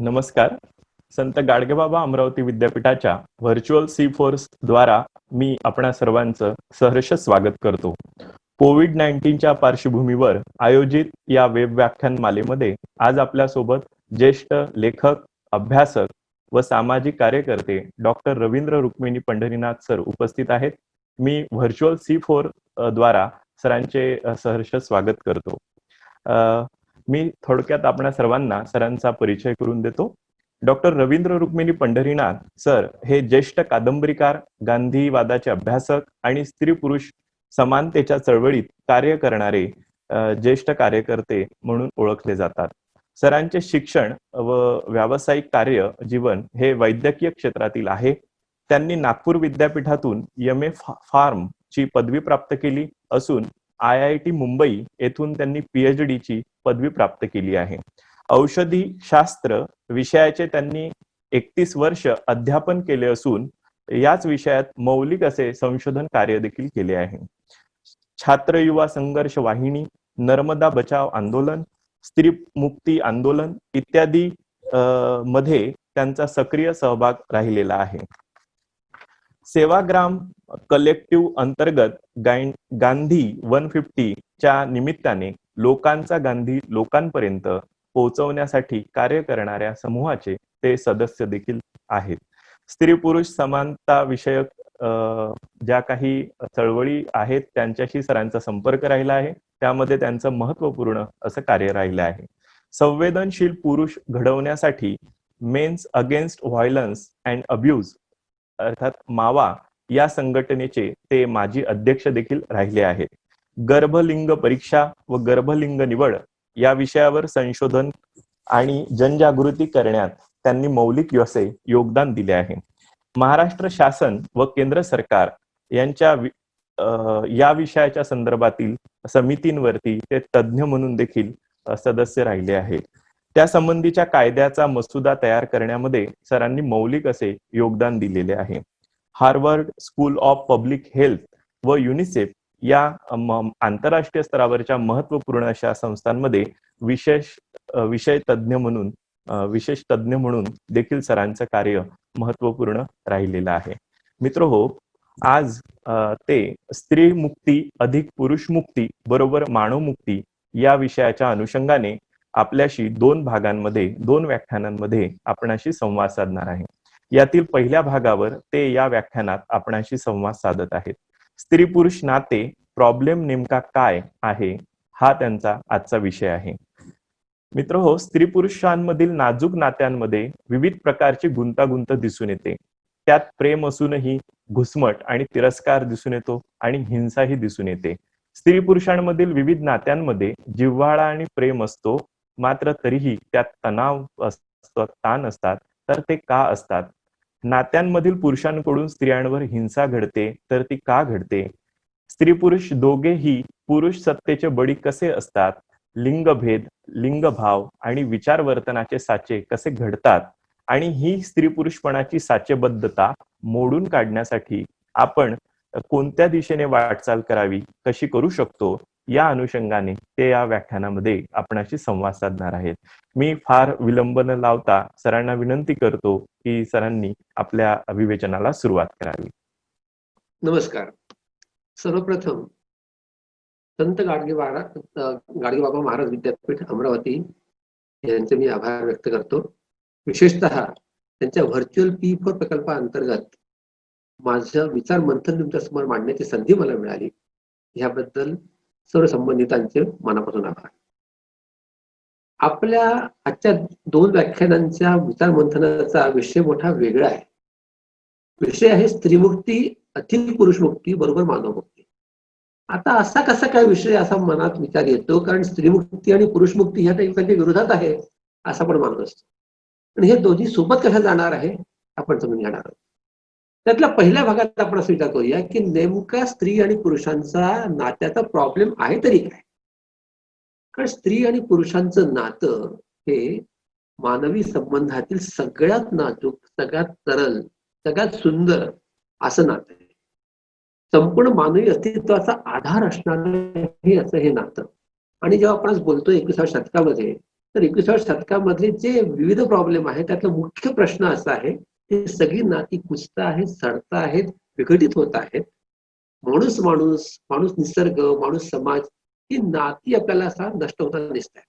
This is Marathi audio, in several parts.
नमस्कार. संत गाडगेबाबा अमरावती विद्यापीठाच्या व्हर्च्युअल C4 द्वारा मी आपणा सर्वांचं सहर्ष स्वागत करतो. कोविड-19च्या पार्श्वभूमीवर आयोजित या वेब व्याख्यानमालेमध्ये आज आपल्यासोबत ज्येष्ठ लेखक, अभ्यासक व सामाजिक कार्यकर्ते डॉक्टर रवींद्र रुक्मिणी पंढरीनाथ सर उपस्थित आहेत. मी व्हर्च्युअल C4 द्वारा सरांचे सहर्ष स्वागत करतो. मी थोडक्यात आपणा सर्वांना सरांचा परिचय करून देतो. डॉक्टर रवींद्र रुक्मिणी पंढरीनाथ सर हे ज्येष्ठ कादंबरीकार, गांधीवादाचे अभ्यासक आणि स्त्री-पुरुष समानतेच्या चळवळीत कार्य करणारे ज्येष्ठ कार्यकर्ते म्हणून ओळखले जातात. सरांचे शिक्षण व व्यावसायिक कार्य जीवन हे वैद्यकीय क्षेत्रातील आहे. त्यांनी नागपूर विद्यापीठातून MA फार्म ची पदवी प्राप्त केली असून IIT मुंबई येथून त्यांनी PhD ची पदवी प्राप्त केली आहे. औषधी शास्त्र विषयाचे त्यांनी 31 वर्ष अध्यापन केले असून याच विषयात मौलिक असे संशोधन कार्य देखील केले आहे. छात्र युवा संघर्ष वाहिनी, नर्मदा बचाव आंदोलन, स्त्री मुक्ती आंदोलन इत्यादी मध्ये त्यांचा सक्रिय सहभाग राहिलेला आहे. सेवाग्राम कलेक्टिव्ह अंतर्गत गांधी 150 च्या निमित्ताने लोकांचा गांधी लोकांपर्यंत पोहोचवण्यासाठी कार्य करणाऱ्या समूहाचे ते सदस्य देखील आहेत. स्त्री पुरुष समानता विषयक ज्या काही चळवळी आहेत त्यांच्याशी सरांचा संपर्क राहिला आहे. त्यामध्ये त्यांचं महत्त्वपूर्ण असं कार्य राहिलं आहे. संवेदनशील पुरुष घडवण्यासाठी men's against violence and abuse अर्थात मावा या संघटनेचे ते माजी अध्यक्ष देखील राहिले आहेत. गर्भलिंग परीक्षा व गर्भलिंग निवड या विषयावर संशोधन आणि जनजागृती करण्यात त्यांनी मौलिक असे योगदान दिले आहे. महाराष्ट्र शासन व केंद्र सरकार यांच्या या विषयाच्या संदर्भातील समितींवरती ते तज्ज्ञ म्हणून देखील सदस्य राहिले आहेत. त्या संबंधीच्या कायद्याचा मसुदा तयार करण्यामध्ये सरांनी मौलिक असे योगदान दिलेले आहे. Harvard school of public health व युनिसेफ या आंतरराष्ट्रीय स्तरावरच्या महत्त्वपूर्ण अशा संस्थांमध्ये विशेष तज्ज्ञ म्हणून देखील सरांचं कार्य महत्त्वपूर्ण राहिलेलं आहे. मित्रहो, आज ते स्त्री मुक्ती अधिक पुरुष मुक्ती बरोबर मानव मुक्ती या विषयाच्या अनुषंगाने आपल्याशी 2 भागांमध्ये 2 व्याख्यानांमध्ये आपणाशी संवाद साधणार आहे. यातील पहिल्या भागावर ते या व्याख्यानात आपणाशी संवाद साधत आहेत. स्त्री पुरुष नाते प्रॉब्लेम नेमका काय आहे हा त्यांचा आजचा विषय आहे. मित्रहो, स्त्री पुरुषांमधील नाजूक नात्यांमध्ये विविध प्रकारची गुंतागुंत दिसून येते. त्यात प्रेम असूनही घुसमट आणि तिरस्कार दिसून येतो आणि हिंसाही दिसून येते. स्त्री पुरुषांमधील विविध नात्यांमध्ये जिव्हाळा आणि प्रेम असतो, मात्र तरीही त्यात तणाव असतो, ताण असतात. तर ते का असतात? नात्यांमधील पुरुषांकडून स्त्रियांवर हिंसा घडते तर ती का घडते? स्त्री पुरुष दोघेही पुरुष सत्तेचे बळी कसे असतात? लिंगभेद, लिंगभाव आणि विचार वर्तनाचे साचे कसे घडतात? आणि ही स्त्री पुरुषपणाची साचेबद्धता मोडून काढण्यासाठी आपण कोणत्या दिशेने वाटचाल करावी, कशी करू शकतो, या अनुषंगाने ते या व्याख्यानामध्ये आपणाशी संवाद साधणार आहेत. मी फार विलंब न लावता सरांना विनंती करतो की सरांनी आपल्या विवेचनाला सुरुवात करावी. नमस्कार. सर्वप्रथम संत गाडगेबाबा महाराज विद्यापीठ अमरावती यांचे मी आभार व्यक्त करतो. विशेषतः त्यांच्या व्हर्च्युअल P4 प्रकल्पाअंतर्गत माझं विचार मंथन तुमच्या समोर मांडण्याची संधी मला मिळाली, याबद्दल सर्व संबंधितांचे मनापासून आभार. आपल्या आजच्या 2 व्याख्यानांच्या विचार मंथनाचा विषय मोठा वेगळा आहे. विषय आहे स्त्रीमुक्ती अधिक पुरुषमुक्ती बरोबर मानवमुक्ती. आता असा कसा काय विषय असा मनात विचार येतो, कारण स्त्रीमुक्ती आणि पुरुषमुक्ती ह्या काही विरोधात आहे असं आपण मानत असतो. पण हे दोन्ही सोबत कशा जाणार आहे आपण समजून घेणार आहोत. त्यातल्या पहिल्या भागात आपण असं विचार करूया की नेमका स्त्री आणि पुरुषांचा नात्याचा प्रॉब्लेम आहे तरी काय. कारण स्त्री आणि पुरुषांचं नातं हे मानवी संबंधातील सगळ्यात नाजूक, सगळ्यात सरळ, सगळ्यात सुंदर असं नातं आहे. संपूर्ण मानवी अस्तित्वाचा आधार असणारं असं हे नातं. आणि जेव्हा आपण आज बोलतोय 21व्या शतकामध्ये तर 21व्या शतकामधले जे विविध प्रॉब्लेम आहेत त्यातला मुख्य प्रश्न असा आहे की सगळी नाती कुचत आहेत, सडत आहेत, विघटित होत आहेत. माणूस माणूस, माणूस निसर्ग, माणूस समाज ही नाती आपल्याला असा नष्ट होताना दिसत आहे.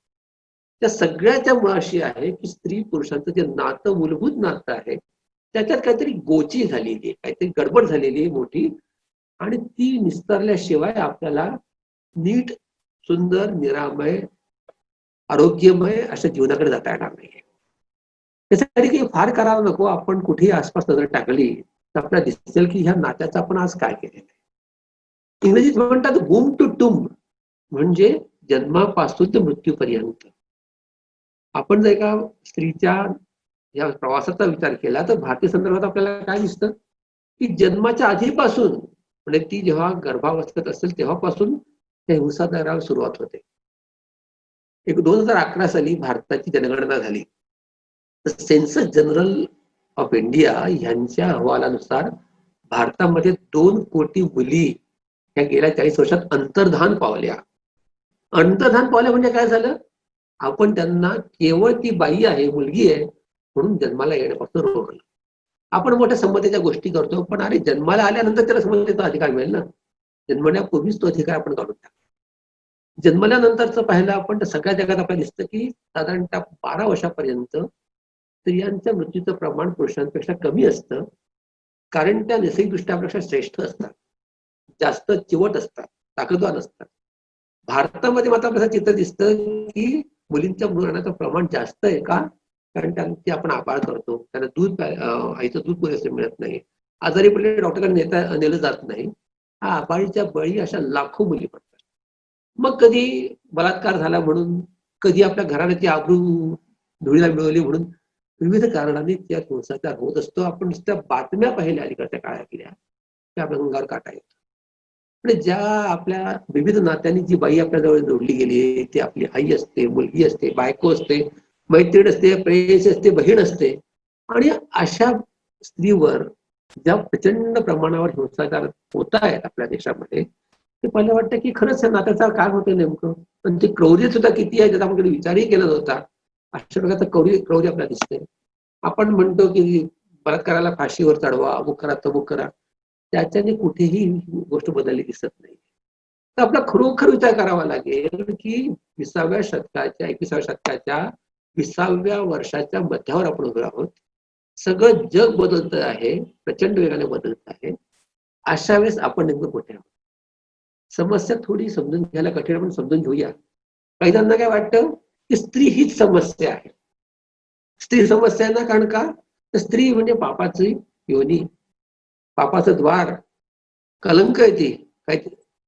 त्या सगळ्याच्या मुळाशी आहे की स्त्री पुरुषांचं जे नातं मूलभूत नातं आहे त्याच्यात काहीतरी गोची झालेली आहे, काहीतरी गडबड झालेली आहे मोठी, आणि ती निस्तारल्याशिवाय आपल्याला नीट, सुंदर, निरामय, आरोग्यमय अशा जीवनाकडे जाता येणार नाही. त्यासाठी काही फार करावं नको. आपण कुठेही आसपास नजर टाकली तर आपल्याला दिसेल की ह्या नात्याचं आपण आज काय केलेलं आहे. इंग्रजीत म्हणतात बूम टू टुम, म्हणजे जन्मापासून ते मृत्यूपर्यंत. आपण जर एका स्त्रीच्या या प्रवासाचा विचार केला तर भारतीय संदर्भात आपल्याला काय दिसतं की जन्माच्या आधीपासून, म्हणजे ती जेव्हा गर्भावस्थेत असेल तेव्हापासून त्या हिंसाचाराला सुरुवात होते. 2011 साली भारताची जनगणना झाली. तर सेन्सस जनरल ऑफ इंडिया यांच्या अहवालानुसार भारतामध्ये 2 कोटी मुली ह्या गेल्या 40 वर्षात अंतर्धान पावल्या. अंतर्धान पावल्या म्हणजे काय झालं? आपण त्यांना केवळ ती बाई आहे, मुलगी आहे म्हणून जन्माला येण्यापासून रोखलं. आपण मोठ्या संमतीच्या गोष्टी करतो, पण अरे जन्माला आल्यानंतर त्याला संमतीचा अधिकार मिळेल ना. जन्मण्यापूर्वीच तो अधिकार आपण काढून टाकतो. जन्मल्यानंतरचं पाहिलं आपण तर सगळ्या जगात आपल्याला दिसतं की साधारणतः 12 वर्षापर्यंत स्त्रियांच्या मृत्यूचं प्रमाण पुरुषांपेक्षा कमी असतं, कारण त्या नैसर्गिकदृष्ट्या आपल्यापेक्षा श्रेष्ठ असतात, जास्त चिवट असतात, ताकदवान असतात. भारतामध्ये मात्र आपल्याला चित्र दिसतं की मुलींच्या मरणाचं प्रमाण जास्त आहे. का? कारण त्यांची आपण आबाळ करतो, त्यांना आईचं दूध पुरेसं मिळत नाही, आजारी पडले डॉक्टरकडे नेलं जात नाही. हा आबाळीच्या बळी अशा लाखो मुली पडतात. मग कधी बलात्कार झाला म्हणून, कधी आपल्या घराण्याची आबरू धुळीला मिळवली म्हणून विविध कारणांनी त्यात हिंसाचार होत असतो. आपण नुसत्या बातम्या पाहिल्या अलीकडच्या काळातल्या त्या आपल्या अंगावर काटा येतो. म्हणजे ज्या आपल्या विविध नात्यांनी जी बाई आपल्या जवळ जोडली गेली, ती आपली आई असते, मुलगी असते, बायको असते, मैत्रीण असते, प्रेयसी असते, बहीण असते, आणि अशा स्त्रीवर ज्या प्रचंड प्रमाणावर हिंसाचार होत आहेत आपल्या देशामध्ये, ते पहिलं वाटतं की खरंच या नात्याचा काय होतं नेमकं. पण ते क्रौर्य सुद्धा किती आहे त्याचा आपण कधी विचारही केला नव्हता. अशा प्रकारचं क्रौर्य आपल्याला दिसतंय. आपण म्हणतो की बलात्काराला फाशीवर चढवा, अमुक करा, तमुक करा. त्याच्याने कुठेही गोष्ट बदलली दिसत नाही. तर आपला खरोखर विचार करावा लागेल की 20व्या शतकाच्या 21व्या शतकाच्या 20व्या वर्षाच्या मध्यावर आपण उभे आहोत. सगळं जग बदलत आहे, प्रचंड वेगाने बदलत आहे. अशा वेळेस आपण नेमकं कुठे आहोत? समस्या थोडी समजून घ्यायला कठीण, आपण समजून घेऊया. काही काय वाटतं की स्त्री हीच समस्या आहे. स्त्री समस्या आहे ना, कारण का? तर स्त्री म्हणजे पापाची योनी, पापाचं द्वार, कलंक आहे ती काय,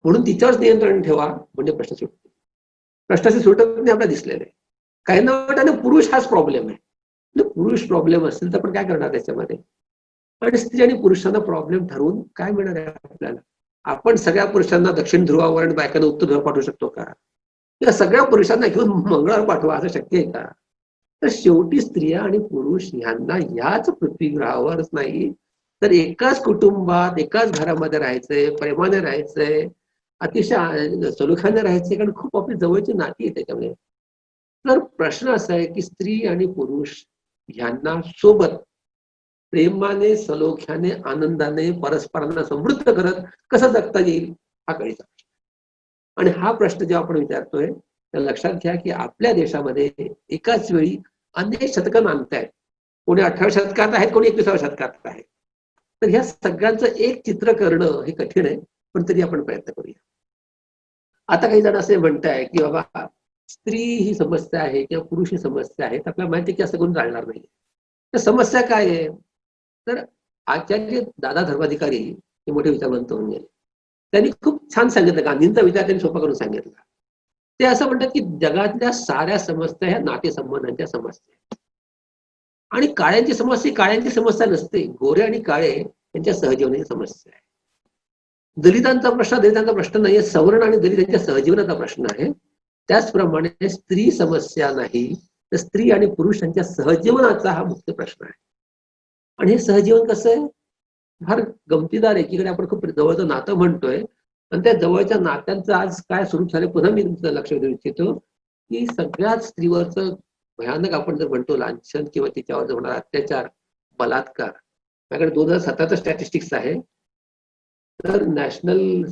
म्हणून तिच्यावर नियंत्रण ठेवा म्हणजे प्रश्न सुटतो. प्रश्नाचे सुटत नाही आपल्याला दिसलेलं आहे. काही ना वाटतं पुरुष हाच प्रॉब्लेम आहे. पुरुष प्रॉब्लेम असेल तर आपण काय करणार त्याच्यामध्ये? आणि स्त्री आणि पुरुषांना प्रॉब्लेम ठरवून काय मिळणार आहे आपल्याला? आपण सगळ्या पुरुषांना दक्षिण ध्रुवावर आणि बायकांना उत्तर ध्रुवावर पाठवू शकतो का? किंवा सगळ्या पुरुषांना घेऊन मंगळावर पाठवा असं शक्य आहे का? तर शेवटी स्त्रिया आणि पुरुष ह्यांना याच पृथ्वीग्रहावरच नाही तर एकाच कुटुंबात, एकाच घरामध्ये राहायचंय, प्रेमाने राहायचंय, अतिशय सलोख्याने राहायचंय, कारण खूप आपली जवळची नाती आहे त्याच्यामध्ये. तर प्रश्न असा आहे की स्त्री आणि पुरुष ह्यांना सोबत प्रेमाने, सलोख्याने, आनंदाने, परस्परांना समृद्ध करत कसं जगता येईल हा कळीचा प्रश्न. आणि हा प्रश्न जेव्हा आपण विचारतोय तर लक्षात घ्या की आपल्या देशामध्ये एकाच वेळी अनेक शतकं नांदतायत. कोणी 18व्या शतकात आहेत, कोणी 21व्या शतकात आहेत. तर ह्या सगळ्यांचं एक चित्र करणं हे कठीण आहे, पण तरी आपण प्रयत्न करूया. आता काही जण असे म्हणताय की बाबा स्त्री ही समस्या आहे किंवा पुरुष ही समस्या आहे, तर आपल्याला माहिती आहे की असं कोणी चालणार नाही. तर समस्या काय आहे? तर आचार्य दादा धर्माधिकारी हे मोठे विचारवंत होऊन गेले. त्यांनी खूप छान सांगितलं, गांधींचा विचार त्यांनी सोपा करून सांगितला. ते असं म्हणतात की जगातल्या साऱ्या समस्या ह्या नातेसंबंधांच्या समस्या आहेत. आणि काळ्यांची समस्या ही काळ्यांची समस्या नसते, गोरे आणि काळे यांच्या सहजीवनाची समस्या आहे. दलितांचा प्रश्न नाहीये, सवर्ण आणि दलित यांच्या सहजीवनाचा प्रश्न आहे. त्याचप्रमाणे स्त्री समस्या नाही, तर स्त्री आणि पुरुष यांच्या सहजीवनाचा हा मुख्य प्रश्न आहे. आणि हे सहजीवन कसं आहे? फार गमतीदार. एकीकडे आपण खूप जवळचं नातं म्हणतोय, आणि त्या जवळच्या नात्यांचं आज काय स्वरूप झालं पुन्हा मी तुमचं लक्ष देऊ इच्छितो की सगळ्याच स्त्रीवरचं भयानक आपण जर म्हणतो लांछन किंवा तिच्यावर जर होणारा अत्याचार, बलात्कार, माझ्याकडे 2017चं स्टॅटिस्टिक्स आहे. तर नॅशनल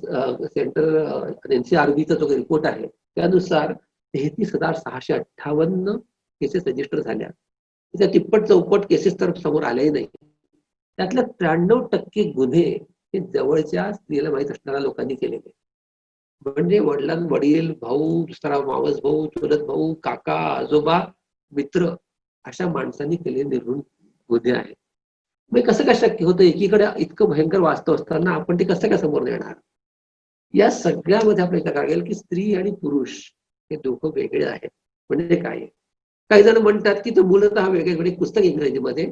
सेंटर एनसीआरबीचा जो रिपोर्ट आहे त्यानुसार 33,658 केसेस रजिस्टर झाल्या. त्याच्या तिप्पट चौपट केसेस तर समोर आल्याही नाही. त्यातल्या 93% गुन्हे हे जवळच्या स्त्रीला माहीत असणाऱ्या लोकांनी केलेले. म्हणजे वडील, भाऊ, दुसरा मावस भाऊ, चुलत भाऊ, काका, आजोबा, मित्र अशा माणसांनी केलेले निर्घृण गुन्हे आहेत. मग कसं काय शक्य होतं? एकीकडे इतकं भयंकर वास्तव असताना आपण ते कसं काय समोर नेणार? या सगळ्यामध्ये आपल्याला कळेल की स्त्री आणि पुरुष हे दोघं वेगळे आहेत. म्हणजे काय? काही जण म्हणतात की ते मूलतः वेगळे. पुस्तक इंग्रजीमध्ये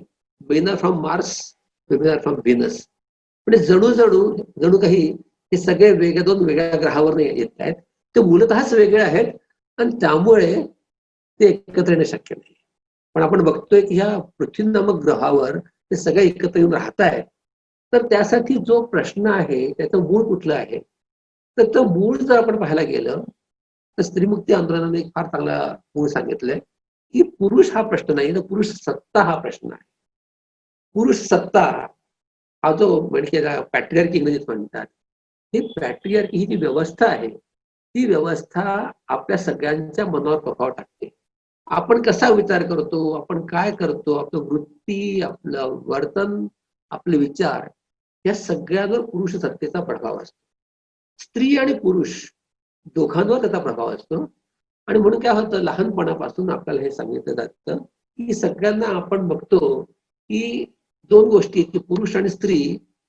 men are from Mars, women are from Venus. म्हणजे जणू काही हे सगळे दोन वेगळ्या ग्रहावर येत आहेत. ते मूलतःच वेगळे आहेत आणि त्यामुळे ते एकत्र येणं शक्य नाही. पण आपण बघतोय की ह्या पृथ्वी नामक ग्रहावर ते सगळे एकत्र येऊन राहत आहेत. तर त्यासाठी जो प्रश्न आहे त्याचं मूळ कुठलं आहे? तर तो मूळ जर आपण पाहायला गेलं तर स्त्रीमुक्ती आंदोलनाने एक फार चांगला मूळ सांगितलंय की पुरुष हा प्रश्न नाही, तर पुरुष सत्ता हा प्रश्न आहे. पुरुष सत्ता हा जो म्हणजे पॅट्रियार्की इंग्रजीत म्हणतात, ही पॅट्रियार्की ही जी व्यवस्था आहे ती व्यवस्था आपल्या सगळ्यांच्या मनावर प्रभाव टाकते. आपण कसा विचार करतो, आपण काय करतो, आपलं वृत्ती, आपलं वर्तन, आपले विचार या सगळ्यावर पुरुष सत्तेचा प्रभाव असतो. स्त्री आणि पुरुष दोघांवर त्याचा प्रभाव असतो. आणि म्हणून काय होतं, लहानपणापासून आपल्याला हे सांगितलं जातं की सगळ्यांना आपण बघतो की दोन गोष्टी की पुरुष आणि स्त्री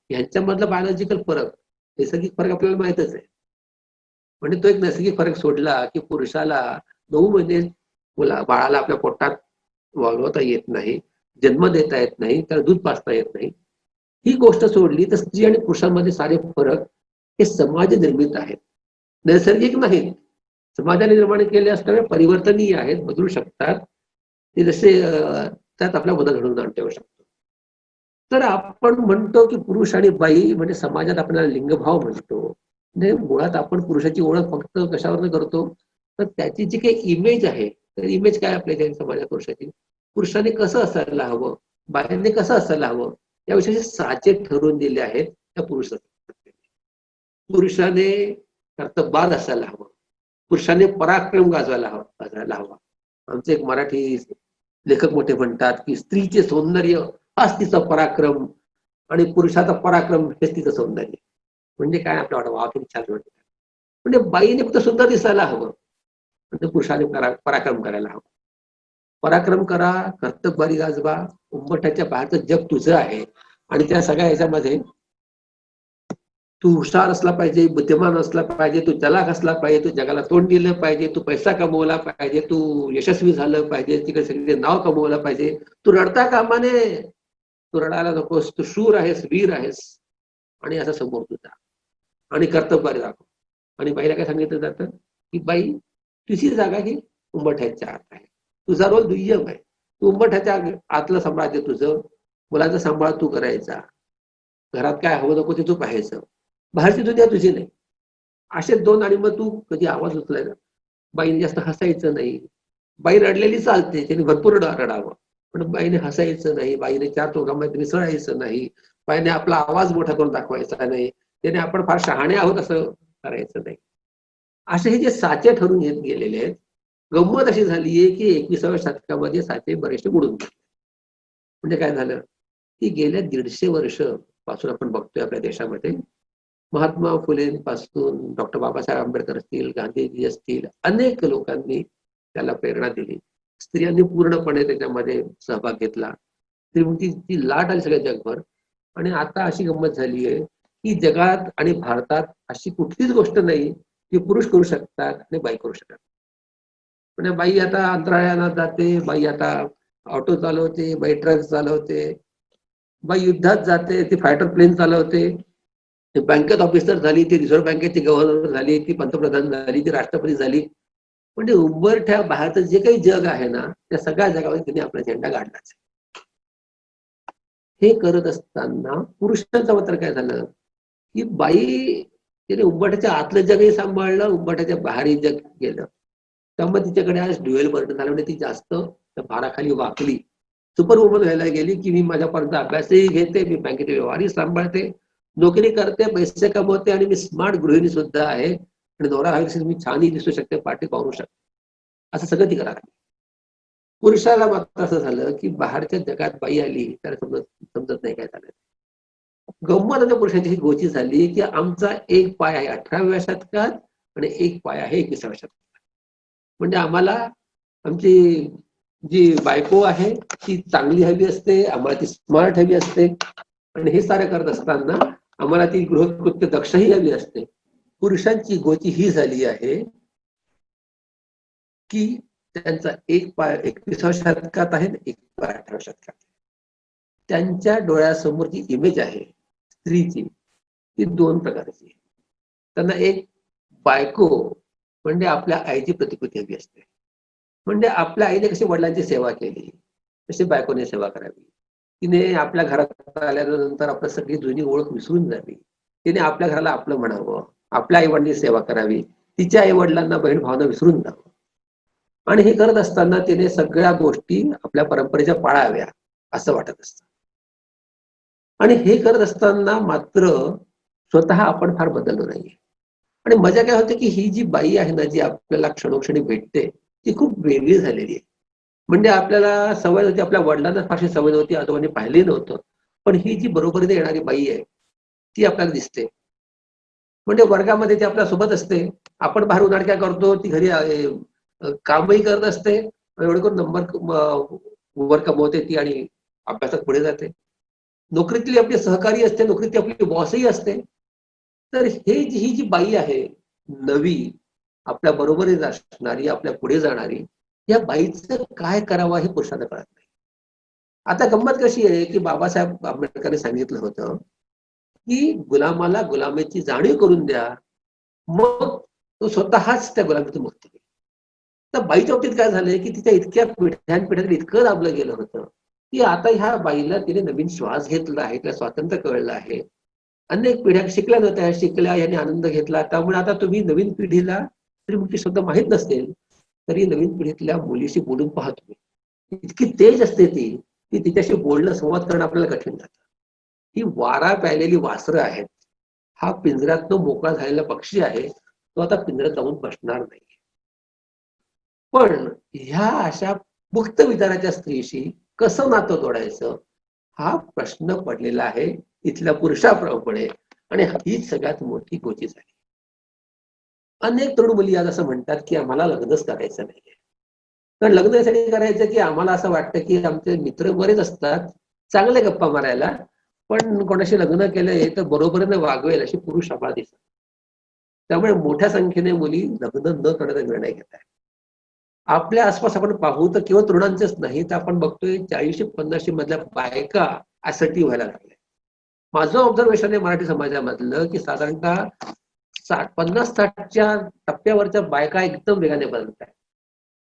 यांच्यामधला बायोलॉजिकल फरक, नैसर्गिक फरक आपल्याला माहितच आहे. म्हणजे तो एक नैसर्गिक फरक सोडला की पुरुषाला 9 महिने बाळाला आपल्या पोटात वाढवता येत नाही, जन्म देता येत नाही, त्याला दूध पाजता येत नाही. ही गोष्ट सोडली तर स्त्री आणि पुरुषांमध्ये सारे फरक हे समाज निर्मित आहेत, नैसर्गिक नाहीत. समाजाने निर्माण केले असल्यामुळे परिवर्तनीय आहेत, बदलू शकतात. ते जसे त्यात आपला बदल घडवून आणता येऊ शकतो. तर आपण म्हणतो की पुरुष आणि बाई म्हणजे समाजात आपल्याला लिंगभाव म्हणतो. म्हणजे मुळात आपण पुरुषाची ओळख फक्त कशावरनं करतो, तर त्याची जी काही इमेज आहे, तर इमेज काय आपल्या समाजात पुरुषाची, पुरुषाने कसं असायला हवं, बायांनी कसं असायला हवं, याविषयी साचे ठरवून दिले आहेत त्या पुरुषाने. पुरुषाने कर्तबगार असायला हवं, पुरुषाने पराक्रम गाजवायला हवा. आमचे एक मराठी लेखक मोठे म्हणतात की स्त्रीचे सौंदर्य हाच तिचा पराक्रम आणि पुरुषाचा पराक्रम हेच तिचं सौंदर्य. म्हणजे काय आपलं वाटतं, वा किती छान वाटतं. म्हणजे बाईने फक्त सुंदर दिसायला हवं, म्हणजे पुरुषाने पराक्रम करायला हवं. पराक्रम करा, कर्तबगारी गाजवा, उंबरठ्याच्या बाहेरचं जग तुझं आहे आणि त्या सगळ्या ह्याच्यामध्ये तू हुशार असला पाहिजे, बुद्धिमान असला पाहिजे, तू चलाख असला पाहिजे, तू जगाला तोंड दिलं पाहिजे, तू पैसा कमवला पाहिजे, तू यशस्वी झालं पाहिजे, तिकडे सगळे नाव कमवलं पाहिजे, तू रडता कामा नये, तू रडायला नकोस, तू शूर आहेस, वीर आहेस आणि असं समोर तुझा आणि कर्तबगारी दाखव. आणि बाईला काय सांगितलं जातं की बाई तुझी जागा ही उंबरठ्याच्या आत आहे, तुझा रोल दुय्यम आहे. तू उंबरठ्याच्या आतलं साम्राज्य तुझं, मुलांचा सांभाळ तू करायचा, घरात काय हवं नको ते तू पाहायचं, बाहेरची दुनिया तुझी नाही. असे दोन. आणि मग तू कधी आवाज उचलायचा, बाईने जास्त हसायचं नाही. बाई रडलेली चालते, त्याने भरपूर रडावं, पण बाईने हसायचं नाही, बाईने चार चौघांमध्ये मिसळायचं नाही, बाईने आपला आवाज मोठा करून दाखवायचा नाही, त्याने आपण फार शहाणे आहोत असं करायचं नाही. असे हे जे साचे ठरून येत गेलेले आहेत, गंमत अशी झाली आहे की 21व्या शतकामध्ये साचे बरेचसे बुडून गेले. म्हणजे काय झालं की गेल्या 150 वर्ष पासून आपण बघतोय आपल्या देशामध्ये महात्मा फुलेंपासून डॉक्टर बाबासाहेब आंबेडकर असतील, गांधीजी असतील, अनेक लोकांनी त्याला प्रेरणा दिली. स्त्रियांनी पूर्णपणे त्याच्यामध्ये सहभाग घेतला. स्त्रीमुक्तीची लाट आली सगळ्या जगभर. आणि आता अशी गंमत झाली आहे की जगात आणि भारतात अशी कुठलीच गोष्ट नाही जी पुरुष करू शकतात आणि बाई करू शकतात. म्हणजे बाई आता अंतराळयानात जाते, बाई आता ऑटो चालवते, बाई ट्रक चालवते, बाई युद्धात जाते, ती फायटर प्लेन चालवते, ती बँकेत ऑफिसर झाली, ती रिझर्व्ह बँकेची गव्हर्नर झाली, ती पंतप्रधान झाली, ती राष्ट्रपती झाली. म्हणजे उंबरठ्या बाहेरचं जे काही जग आहे ना, त्या सगळ्या जगामध्ये तिने आपला झेंडा गाडलाच. हे करत असताना पुरुषांचं मात्र काय झालं की बाई तिने उंबरठ्याच्या आतलं जगही सांभाळलं, उंबरठ्याच्या बाहेरही जग गेलं. त्यामुळे तिच्याकडे आज ड्युएल बर्डन झालं, म्हणजे ती जास्त त्या भाराखाली वाकली, सुपर वुमन व्हायला गेली, की मी माझ्यापर्यंत अभ्यासही घेते, मी बँकेचे व्यवहारही सांभाळते, नोकरी करते, पैसे कमवते, आणि मी स्मार्ट गृहिणी सुद्धा आहे, आणि नवरा हवी मी छानही दिसू शकते, पाठी पाहू शकते, असं सगळं ती करा. पुरुषाला मात्र असं झालं, की बाहेरच्या जगात बाई आली त्याला समजत समजत नाही काय झालं. गंमत आता पुरुषांची ही गोची झाली, की आमचा एक पाय आहे 18व्या शतकात आणि एक पाय आहे 21व्या शतकात. म्हणजे आम्हाला आमची जी बायको आहे ती चांगली हवी असते, आम्हाला ती स्मार्ट हवी असते, आणि हे सारं करत असताना आम्हाला ती गृहकृत्य दक्षही हवी असते. पुरुषांची गोची ही झाली आहे, की त्यांचा एक पाय 21व्या शतकात आहे आणि एक पाय 18व्या शतकात. त्यांच्या डोळ्यासमोर जी इमेज आहे स्त्रीची, ती दोन प्रकारची आहे. त्यांना एक बायको म्हणजे आपल्या आईची प्रतिकृती हवी असते. म्हणजे आपल्या आईने कशी वडिलांची सेवा केली, तशी बायकोने सेवा करावी. तिने आपल्या घरात आल्यानंतर आपली सगळी जुनी ओळख विसरून जावी. तिने आपल्या घराला आपलं म्हणावं, आपल्या आई-वडिलांची सेवा करावी, तिच्या आई-वडिलांना बहीण भावना विसरून जावं. आणि हे करत असताना तिने सगळ्या गोष्टी आपल्या परंपरेच्या पाळाव्या असं वाटत असतं. आणि हे करत असताना मात्र स्वतः आपण फार बदललो नाहीये. आणि मजा काय होते, की ही जी बाई आहे ना, जी आपल्याला क्षणोक्षणी भेटते, ती खूप वेगळी झालेली आहे. म्हणजे आपल्याला सवय होती, आपल्या वडिलांना फारशी सवय नव्हती, आजोबांनी पाहिली नव्हतं. पण ही जी बरोबरीने येणारी बाई आहे, ती आपल्याला दिसते. म्हणजे वर्गामध्ये ती आपल्या सोबत असते. आपण बाहेर उनाडक्या करतो, ती घरी कामही करत असते. एवढे करून वर कमवते ती आणि अभ्यासात पुढे जाते. नोकरीतली आपली सहकारी असते, नोकरीतली आपली बॉसही असते. तर ही जी बाई आहे, नवी, आपल्या बरोबरीत असणारी, आपल्या पुढे जाणारी, या बाईचं काय करावं हे पुरुषाला कळत नाही. आता गंमत कशी आहे, की बाबासाहेब आंबेडकरांनी सांगितलं होतं, की गुलामाला गुलामीची जाणीव करून द्या, मग तो स्वतःच त्या गुलामीतून मुक्त होईल. तर बाईच्या बाबतीत काय झालंय, की तिच्या इतक्या पिढ्यानपिढ्याकडे इतकं दाबलं गेलं होतं, की आता ह्या बाईला तिने नवीन श्वास घेतला आहे, तिला स्वातंत्र्य कळलं आहे. अनेक पिढ्या शिकल्या नव्हत्या, शिकल्या, याने आनंद घेतला. त्यामुळे आता तुम्ही नवीन पिढीला स्त्रीमुखी शब्द माहीत नसतील, तरी नवीन पिढीतल्या मुलीशी बोलून पहा तुम्ही. इतकी तेज असते ती, की तिच्याशी बोलणं, संवाद करणं आपल्याला कठीण जातं. ही वारा प्यायलेली वासरं आहेत. हा पिंजऱ्यातनं मोकळा झालेला पक्षी आहे. तो आता पिंजऱ्यात जाऊन बसणार नाही. पण ह्या अशा मुक्त विचाराच्या स्त्रीशी कसं नातं तोडायचं, हा प्रश्न पडलेला आहे इथल्या पुरुषाप्रमाणे, आणि हीच सगळ्यात मोठी गोची झाली. अनेक तरुण मुली आज असं म्हणतात, की आम्हाला लग्नच करायचं नाहीये. कारण लग्न यासाठी करायचं, की आम्हाला असं वाटतं, की आमचे मित्र बरेच असतात, चांगले गप्पा मारायला, पण कोणाशी लग्न केलंय तर बरोबरीने वागवेल अशी पुरुष आम्हाला दिसतात. त्यामुळे मोठ्या संख्येने मुली लग्न न करण्याचा निर्णय घेत आहेत. आपल्या आसपास आपण पाहू तर केवळ तरुणांचेच नाही, तर आपण बघतोय 40-50 मधल्या बायका ॲसर्टिव्ह व्हायला लागल्या. माझं ऑब्झर्वेशन आहे मराठी समाजामधलं, की साधारणतः 50-60च्या टप्प्यावरच्या बायका एकदम वेगाने बदलत आहेत.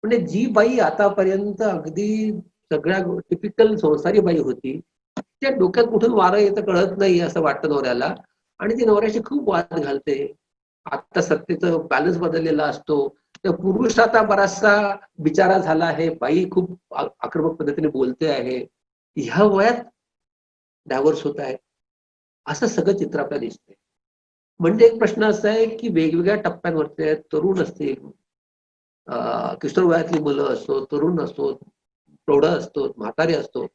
म्हणजे जी बाई आतापर्यंत अगदी सगळ्या टिपिकल संसारी बाई होती, त्या डोक्यात कुठून वारं येतं कळत नाही असं वाटतं नवऱ्याला, आणि ती नवऱ्याशी खूप वाद घालते. आता सत्तेचा बॅलन्स बदललेला असतो. तर पुरुष आता बराचसा बिचारा झाला आहे. बाई खूप आक्रमक पद्धतीने बोलते आहे. ह्या वयात डायव्होर्स होत आहे. असं सगळं चित्र आपल्याला दिसतंय. म्हणजे एक प्रश्न असा आहे, की वेगवेगळ्या टप्प्यांवरचे तरुण असतील, किशोर वयातली मुलं असो, तरुण असो, प्रौढ असतो, म्हातारे असतो,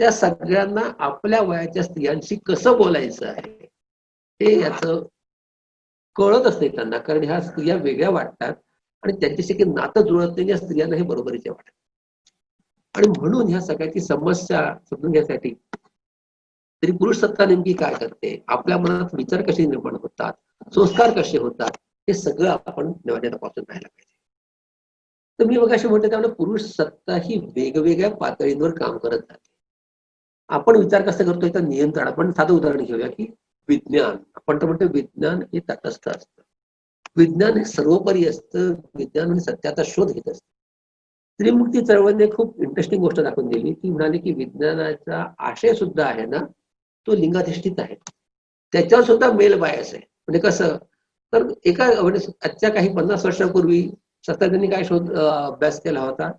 त्या सगळ्यांना आपल्या वयाच्या स्त्रियांशी कसं बोलायचं आहे, हे याचं कळतच नाही त्यांना. कारण ह्या स्त्रिया वेगळ्या वाटतात आणि त्यांच्याशी काही नातं जुळत नाही, या स्त्रियांना हे बरोबरीचे वाटतात. आणि म्हणून ह्या सगळ्याची समस्या समजून घ्यायसाठी तरी पुरुष सत्ता नेमकी काय करते, आपल्या मनात विचार कसे निर्माण होतात, संस्कार कसे होतात, हे सगळं आपण नव्याने तपासून पाहायला पाहिजे. तर मी मगाशी म्हटलं त्यामुळे पुरुष सत्ता ही वेगवेगळ्या पातळींवर काम करत जाते. आपण विचार कसा करतोय तर नियंत्रण, आपण साधं उदाहरण घेऊया, की विज्ञान, आपण तर म्हणतो विज्ञान हे तटस्थ असतं. विज्ञान हे सर्वोपरी असतं. विज्ञान म्हणजे सत्याचा शोध घेत असतं. स्त्रीमुक्ती चळवळीने खूप इंटरेस्टिंग गोष्ट दाखवून दिली. ती म्हणाली, की विज्ञानाचा आशय सुद्धा आहे ना, तो लिंगाधिष्ठित आहे. त्याच्यावर सुद्धा मेल बायस आहे. म्हणजे कसं? तर एका म्हणजे आजच्या काही 50 वर्षापूर्वी शास्त्रज्ञांनी काय अभ्यास केला होता,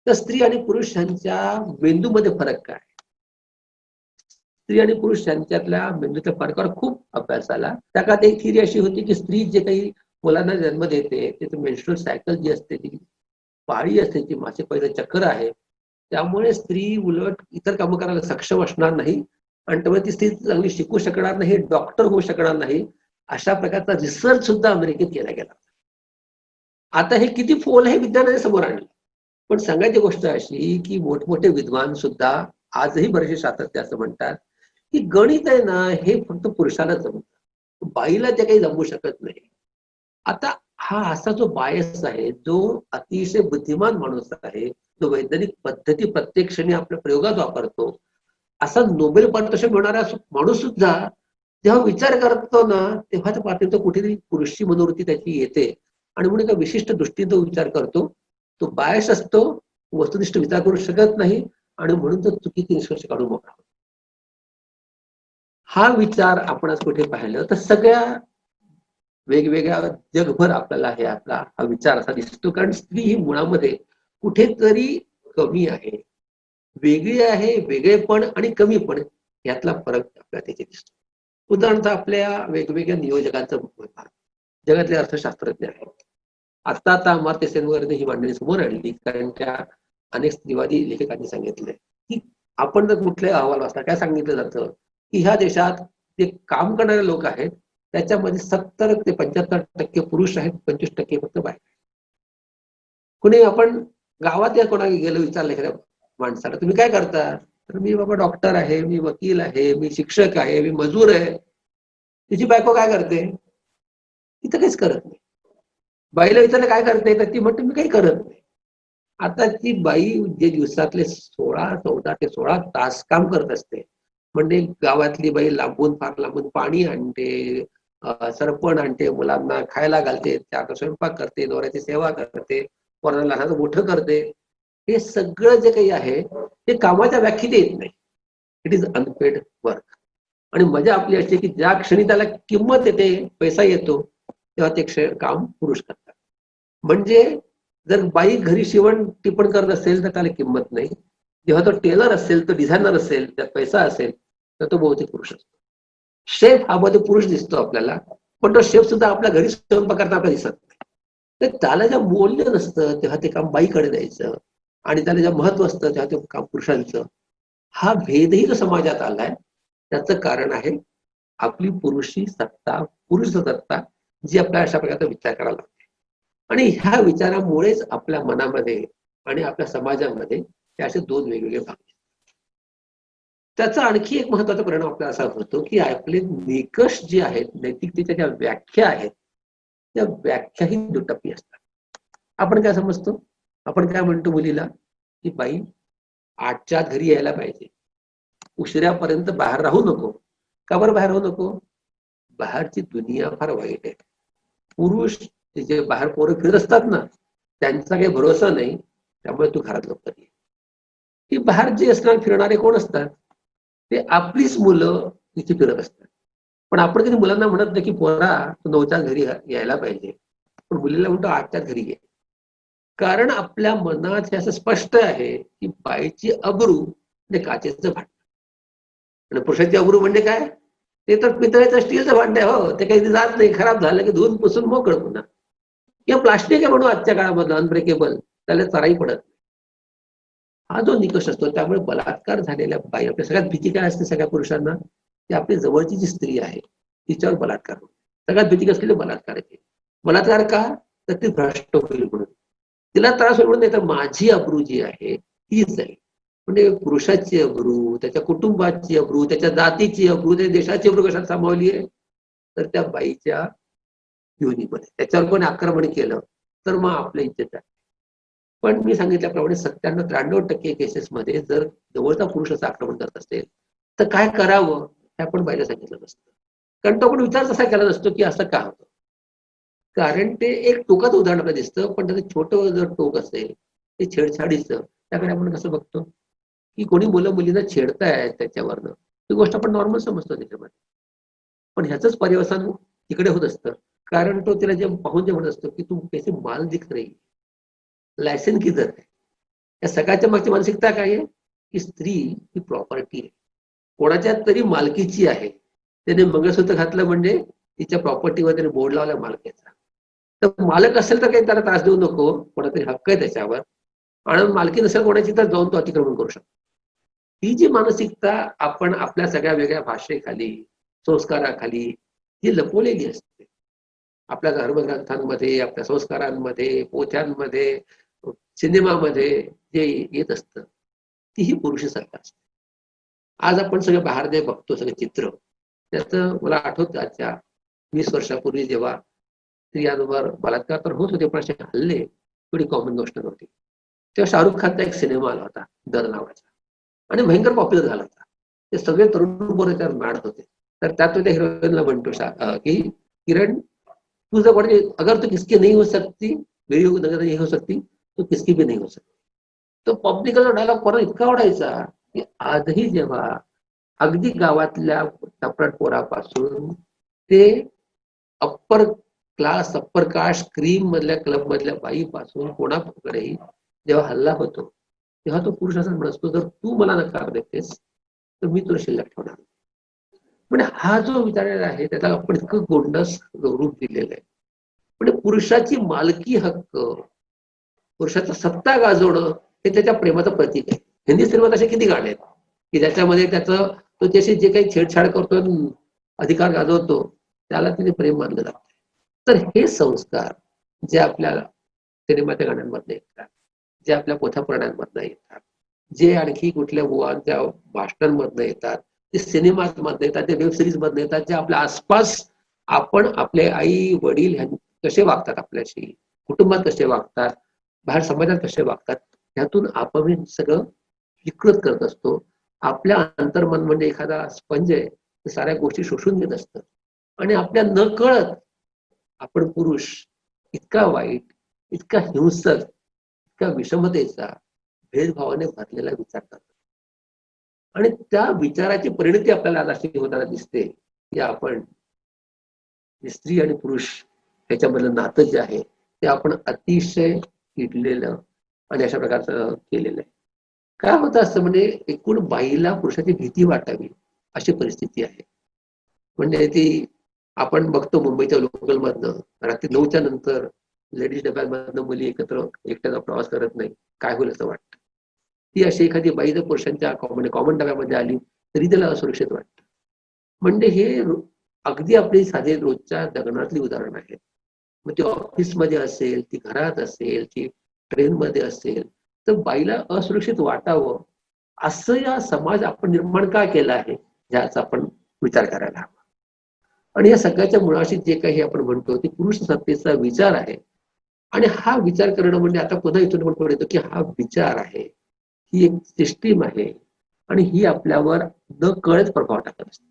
तर स्त्री आणि पुरुष यांच्या मेंदूमध्ये फरक काय, स्त्री आणि पुरुष यांच्यातल्या मेंदूच्या फरकावर खूप अभ्यास झाला. त्या काळात एक थिअरी अशी होती की स्त्री जे काही मुलांना जन्म देते त्याचं मेन्स्ट्रुअल सायकल जी असते ती पाळी असते, ती मासिक पहिलं चक्र आहे, त्यामुळे स्त्री उलट इतर कामं करायला सक्षम असणार नाही आणि त्यामुळे ती स्त्री चांगली शिकू शकणार नाही, डॉक्टर होऊ शकणार नाही, अशा प्रकारचा रिसर्च सुद्धा अमेरिकेत केला गेला. आता हे किती फोल हे विज्ञानाने समोर आणलं. पण सांगायची गोष्ट अशी की मोठमोठे विद्वान सुद्धा आजही बरेचसे शास्त्रज्ञ असं म्हणतात की गणित आहे ना हे फक्त पुरुषाला जमतं, बाईला ते काही जमू शकत नाही. आता हा असा जो बायस आहे, जो अतिशय बुद्धिमान माणूस आहे, जो वैज्ञानिक पद्धती प्रत्येक क्षणी आपल्या प्रयोगात वापरतो, असा नोबेल पारितोषिक मिळणारा माणूस सुद्धा जेव्हा विचार करतो ना, तेव्हा त्या पातळीवर कुठेतरी पुरुषची मनोवृत्ती त्याची येते आणि म्हणून एका विशिष्ट दृष्टीने तो विचार करतो. तो बायस असतो, वस्तुनिष्ठ विचार करू शकत नाही आणि म्हणून तो चुकीचे निष्कर्ष काढून मोकळा होतो. हा विचार आपण आज कुठे पाहिलं तर सगळ्या वेगवेगळ्या जगभर आपल्याला हे आपला हा विचार असा दिसतो, कारण स्त्री ही मुळामध्ये कुठेतरी कमी आहे, वेगळी आहे. वेगळेपण आणि कमीपण यातला फरक आपल्याला त्याचे दिसतो. उदाहरणार्थ आपल्या वेगवेगळ्या नियोजकांचं मत, जगातले अर्थशास्त्रज्ञ आहेत. आता अमर्त्य सेनवरने ही मांडणी समोर आणली, कारण त्या अनेक स्त्रीवादी लेखकांनी सांगितलंय की आपण जर कुठले अहवाल वाचला काय सांगितलं जातं की ह्या देशात जे काम करणारे लोक आहेत त्याच्यामध्ये 70 ते 75% पुरुष आहेत, 25% फक्त बायका. कुणी आपण गावात या कोणा गेलं विचारलं एखाद्या माणसाला तुम्ही काय करता, तर मी बाबा डॉक्टर आहे, मी वकील आहे, मी शिक्षक आहे, मी मजूर आहे. तिची बायको काय करते, तिथं काहीच करत नाही. बाईला विचारलं काय करते, तर ती म्हणते मी काही करत नाही. आता ती बाई जे दिवसातले 14 ते 16 तास काम करत असते, म्हणजे गावातली बाई लांबून फार लांबून पाणी आणते, सरपण आणते, मुलांना खायला घालते, त्या स्वयंपाक करते, नवऱ्याची सेवा करते, पोरांना लहानाचं मोठं करते. हे सगळं जे काही आहे ते कामाच्या व्याख्येत येत नाही. It is unpaid work. आणि मजा आपली अशी की ज्या क्षणी त्याला किंमत येते, पैसा येतो, तेव्हा ते काम पुरुष करतात. म्हणजे जर बाई घरी शिवण टिपण करत असेल तर त्याला किंमत नाही. जेव्हा तो टेलर असेल, तो डिझायनर असेल, त्यात पैसा असेल, तर तो बहुतेक पुरुष असतो. शेफ हा मध्ये पुरुष दिसतो आपल्याला, पण तो शेफ सुद्धा आपल्या घरी स्वयंपाक करता आपल्याला दिसत नाही. तर त्याला जे मूल्य नसतं तेव्हा ते काम बाईकडे द्यायचं आणि त्याला जे महत्व असतं तेव्हा ते काम पुरुषांचं. हा भेदही जो समाजात आलाय त्याचं कारण आहे आपली पुरुषी सत्ता, पुरुष सत्ता जी आपल्या अशा प्रकारचा विचार करायला लागते. आणि ह्या विचारामुळेच आपल्या मनामध्ये आणि आपल्या समाजामध्ये हे असे दोन वेगवेगळे भाग आहेत. त्याचा आणखी एक महत्वाचा परिणाम आपल्याला असा होतो की आपले निकष जे आहेत, नैतिकतेच्या ज्या व्याख्या आहेत, त्या व्याख्याही दुटप्पी असतात. आपण काय समजतो, आपण काय म्हणतो मुलीला की बाई 8च्या आत घरी यायला पाहिजे, उशिरापर्यंत बाहेर राहू नको. का बरं बाहेर राहू नको, बाहेरची दुनिया फार वाईट आहे. पुरुष जे बाहेर पोरं फिरत असतात ना, त्यांचा काही भरोसा नाही, त्यामुळे तू घरात लवकर ये. की बाहेर जे असणार फिरणारे कोण असतात, ते आपलीच मुलं तिथे फिरत असतात. पण आपण कधी मुलांना म्हणत नाही की पोरा तू 9च्या घरी यायला पाहिजे, पण मुलीला म्हणतो 8च्या घरी ये. कारण आपल्या मनात हे असं स्पष्ट आहे की बाईची अब्रू म्हणजे काचेचं भांड आणि पुरुषाची अब्रू म्हणजे काय, ते तर पितळेचं स्टीलचं भांड आहे. हो, ते काही जात नाही, खराब झालं की धुवून पुसून मोकळं पुन्हा. किंवा प्लास्टिक आहे म्हणून आजच्या काळामध्ये अनब्रेकेबल, त्याला चराई पडत. हा जो निकष असतो त्यामुळे बलात्कार झालेल्या बाई, आपल्या सगळ्यात भीती काय असते सगळ्या पुरुषांना, की आपली जवळची जी स्त्री आहे तिच्यावर बलात्कार होतो. सगळ्यात भीती कसलेली बलात्काराची. बलात्कार का, तर ती भ्रष्ट होईल म्हणून, तिला त्रास होईल म्हणून. नाही तर माझी अब्रू जी आहे तीच आहे. म्हणजे पुरुषाची अब्रू, त्याच्या कुटुंबाची अब्रू, त्याच्या जातीची अब्रू, त्या देशाची अब्रू कशात सामावली आहे, तर त्या बाईच्या योनीमध्ये. त्याच्यावर कोणी आक्रमण केलं तर मग आपल्या इज्जत आहे. पण मी सांगितल्याप्रमाणे 97-93% केसेसमध्ये जर जवळचा पुरुष असं आक्रमण करत असेल तर काय करावं हे आपण बाईला सांगितलं नसतं. कारण तो आपण विचार तसा केला नसतो की असं का होतं. कारण ते एक टोकाचं उदाहरण आपल्याला दिसतं, पण त्याचं छोटं जर टोक असेल ते छेडछाडीचं, त्याकडे आपण कसं बघतो की कोणी मुलं मुलींना छेडतायत त्याच्यावरनं, ही गोष्ट आपण नॉर्मल समजतो त्याच्यामध्ये. पण ह्याच पर्यवसान तिकडे होत असतं कारण तो तिला जे पाहून जे म्हणत असतो की तू कैसे माल दिख रही, लायसन किधर आहे. या सगळ्याच्या मागची मानसिकता काय आहे की स्त्री ही प्रॉपर्टी आहे, कोणाच्या तरी मालकीची आहे. त्याने मंगळसूत्र घातलं म्हणजे तिच्या प्रॉपर्टीवर त्याने बोर्ड लावला मालकीचा. तर मालक असेल तर काही त्याला त्रास देऊ नको, कोणातरी हक्क आहे त्याच्यावर. आणि मालकी नसेल कोणाची तर जाऊन तो अतिक्रमण करू शकतो. ही जी मानसिकता आपण आपल्या सगळ्या वेगळ्या भाषेखाली, संस्काराखाली ही लपवलेली असते. आपल्या धर्मग्रंथांमध्ये, आपल्या संस्कारांमध्ये, पोथ्यांमध्ये, सिनेमामध्ये जे येत असतं, तीही पुरुषासारखं असतं. आज आपण सगळं बाहेर जे बघतो सगळे चित्र, त्याचं मला आठवतं आजच्या 20 वर्षापूर्वी जेव्हा स्त्रियांवर बलात्कार तर होत होते, पण असे हल्ले थोडी कॉमन गोष्ट नव्हती. तेव्हा शाहरुख खानचा एक सिनेमा आला होता, दर नावाचा, आणि भयंकर पॉप्युलर झाला होता. ते सगळे तरुण पोरं त्यावर मॅड होते. तर त्यात तो त्या हिरोईनला म्हणतो की किरण, तू जर कोणाची अगर तू किसकी नहीं हो सकती, मेरी नजर नहीं हो सकती, तो किसकी भी नहीं हो सकती. तो पब्लिकला डायलॉग परत इतका आवडायचा की आजही जेव्हा अगदी गावातल्या टपराट पोरापासून ते upper class, upper caste, cream मधल्या क्लब मधल्या बाईपासून कोणाकडेही जेव्हा हल्ला होतो, तेव्हा तो पुरुष असं म्हणतो, जर तू मला नकार देतेस तर मी तुला शिल्लक ठेवणार. म्हणजे हा जो विचार आहे त्याला आपण इतकं गोंडस रूप दिलेलं आहे. म्हणजे पुरुषाची मालकी हक्क, पुरुषाचा सत्ता गाजवणं हे त्याच्या प्रेमाचं प्रतीक आहे. हिंदी सिनेमात असे किती गाणे आहेत की ज्याच्यामध्ये त्याचं तो त्याशी जे काही छेडछाड करतो, अधिकार गाजवतो, त्याला तिने प्रेम मानलं जातं. तर हे संस्कार जे आपल्याला सिनेमाच्या गाण्यांमधनं येतात, जे आपल्या पोथ्यापुराणांमधनं येतात, जे आणखी कुठल्या बुवांच्या भाषणांमधनं येतात, ते सिनेमामधनं येतात, ते वेब सिरीज मधनं येतात, जे आपल्या आसपास आपण आपले आई वडील कसे वागतात आपल्याशी, कुटुंबात कसे वागतात, बाहेर समाजात कसे वागतात, ह्यातून आपण सगळं विकृत करत असतो. आपल्या अंतर्मन म्हणजे एखादा स्पंज आहे, ते साऱ्या गोष्टी शोषून घेत असतं. आणि आपल्या नकळत आपण पुरुष इतका वाईट, इतका हिंसक, इतका विषमतेचा, भेदभावाने भरलेला विचार करतो. आणि त्या विचाराची परिणती आपल्याला आज अशी होताना दिसते की आपण स्त्री आणि पुरुष ह्याच्यामधलं नातं जे आहे ते आपण अतिशय किडलेलं आणि अशा प्रकारचं केलेलं आहे. काय होतं असतं म्हणजे एकूण बाईला पुरुषाची भीती वाटावी अशी परिस्थिती आहे. म्हणजे ती आपण बघतो मुंबईच्या लोकल मधनं रात्री 9च्या नंतर लेडीज डब्यामधनं मुली एकत्र एकट्याचा प्रवास करत नाही, काय होईल असं वाटतं. ती अशी एखादी बाई जर पुरुषांच्या कॉमन डब्यामध्ये आली तरी त्याला असुरक्षित वाटतं. म्हणजे हे अगदी आपली साधे रोजच्या जगण्यातली उदाहरण आहेत. मग ती ऑफिसमध्ये असेल, ती घरात असेल, ती ट्रेनमध्ये असेल, तर बाईला असुरक्षित वाटावं असं या समाज आपण निर्माण का केला आहे, याचा आपण विचार करायला हवा. आणि या सगळ्याच्या मुळाशी जे काही आपण म्हणतो ते पुरुष सत्तेचा विचार आहे. आणि हा विचार करणं म्हणजे आता पुन्हा इथून आपण येतो की हा विचार आहे, ही एक सिस्टीम आहे आणि ही आपल्यावर नकळत प्रभाव टाकत असते.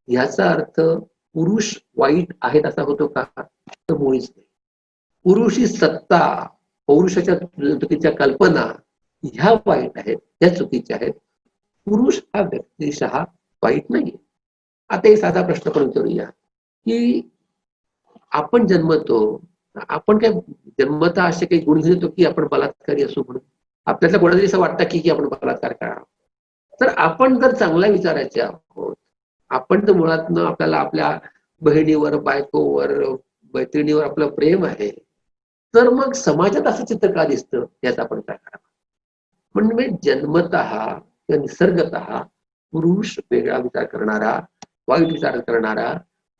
याचा अर्थ पुरुष वाईट आहेत असा होतो का? तर मुळीच नाही. पुरुष ही सत्ता, पौरुषाच्या चुकीच्या कल्पना ह्या वाईट आहेत, ह्या चुकीच्या आहेत. पुरुष हा व्यक्तिशः वाईट नाही. आता एक साधा प्रश्न पण विचारूया की आपण जन्मतो, आपण काय जन्मता असे काही गुण घेतो की आपण बलात्कारी असू म्हणून? आपल्याला कोणातरी असं वाटतं की आपण बलात्कार करावा. तर आपण जर चांगल्या विचारायचे आहोत, आपण तर मुळातनं आपल्याला आपल्या बहिणीवर, बायकोवर, मैत्रिणीवर आपलं प्रेम आहे, तर मग समाजात असं चित्र का दिसतं याचा आपण विचार करावा. म्हणजे जन्मतः किंवा निसर्गतः पुरुष वेगळा विचार करणारा, वाईट विचार करणारा,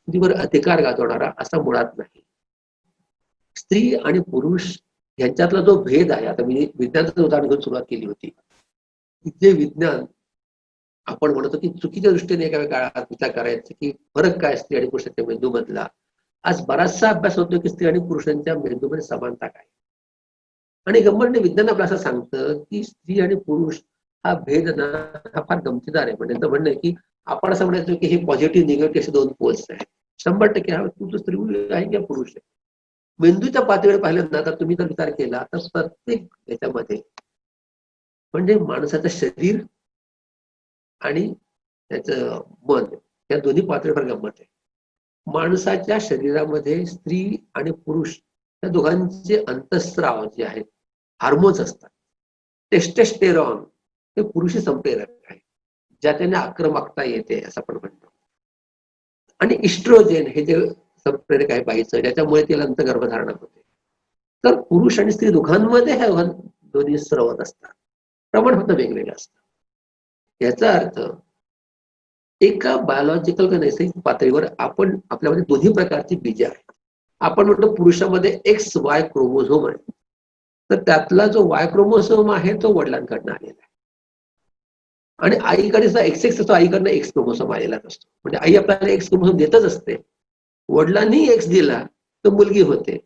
स्त्रीवर अधिकार गाजवणारा असा मुळात नाही. स्त्री आणि पुरुष यांच्यातला जो भेद आहे, आता मी विज्ञानाचं उदाहरण घेऊन सुरुवात केली होती. जे विज्ञान आपण म्हणतो की चुकीच्या दृष्टीने एका काळात विचार करायचा की फरक काय स्त्री आणि पुरुषाच्या मेंदूमधला, आज बराचसा अभ्यास होतो की स्त्री आणि पुरुषांच्या मेंदूमध्ये समानता काय. आणि गंमत विज्ञान आपल्याला असं सांगतं की स्त्री आणि पुरुष हा भेद ना हा फार गमतीदार आहे. म्हणजे म्हणणं आहे की आपण असं म्हणायचो की हे पॉझिटिव्ह निगेटिव्ह असे दोन पोल्स आहेत. 100% हा तुमचं स्त्री आहे किंवा पुरुष आहे. मेंदूच्या पातळीवर पाहिलं ना तर तुम्ही जर विचार केला तर प्रत्येक याच्यामध्ये म्हणजे माणसाचं शरीर आणि त्याचं मन या दोन्ही पातळीवर गंमत आहे. माणसाच्या शरीरामध्ये स्त्री आणि पुरुष या दोघांचे अंतःस्राव जे आहेत, हार्मोन्स असतात. टेस्टेस्टेरॉन हे पुरुषी संप्रेरक आहे, ज्याच्याने आक्रमकता येते असं आपण म्हणतो. आणि इस्ट्रोजेन हे जे संप्रेरक आहे बाईचं, ज्याच्यामुळे तिला नंतर गर्भधारणा होते. तर पुरुष आणि स्त्री दोघांमध्ये हे दोन्ही स्रवत असतात. प्रमाण फक्त वेगवेगळं असतं. याचा अर्थ एका बायोलॉजिकल किंवा नैसर्गिक पातळीवर आपण आपल्यामध्ये दोन्ही प्रकारची बीजे आहेत. आपण म्हणतो पुरुषामध्ये एक्स वाय क्रोमोझोम आहे, तर त्यातला जो वाय क्रोमोझोम आहे तो वडिलांकडनं आलेला आहे. आणि आईकडे सुद्धा एक्स एक्स असतो, आईकडनं एक्स क्रोमोझोम आलेलाच असतो. म्हणजे आई आपल्याला एक्स क्रोमोझोम देतच असते. वडिलांनी एक्स दिला तर मुलगी होते,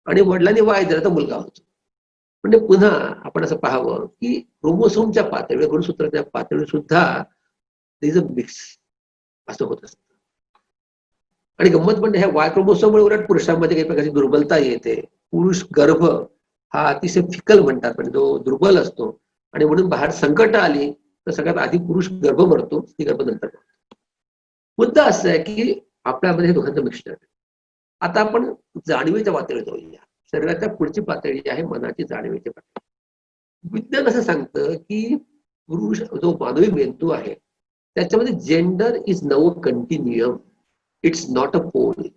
आणि वडिलांनी वाय दिला तर मुलगा होतो. म्हणजे पुन्हा आपण असं पाहावं की क्रोमोझोमच्या पातळीवर, गुणसूत्राच्या पातळीवर सुद्धा इज अ मिक्स असं होत असतं. आणि गंमत म्हणजे ह्या वाय क्रोमोझोममुळे उलट पुरुषांमध्ये काही प्रकारची दुर्बलता येते. पुरुष गर्भ हा अतिशय फिकल म्हणतात, म्हणजे तो दुर्बल असतो, आणि म्हणून बाहेर संकट आली तर सगळ्यात आधी पुरुष गर्भ मरतो, स्त्री गर्भ नंतर मरतो. मुद्दा असं आहे की आपल्यामध्ये हे दोघांचं मिश्रण आहे. आता आपण जाणीवेच्या पातळीवर जाऊया. शरीराच्या पुढची पातळी आहे मनाची जाणीवेची पातळी. विज्ञान असं सांगतं की पुरुष जो मानवी मेंदू आहे त्याच्यामध्ये जेंडर इज नव कंटिन्युअम, इट्स नॉट अ पोल.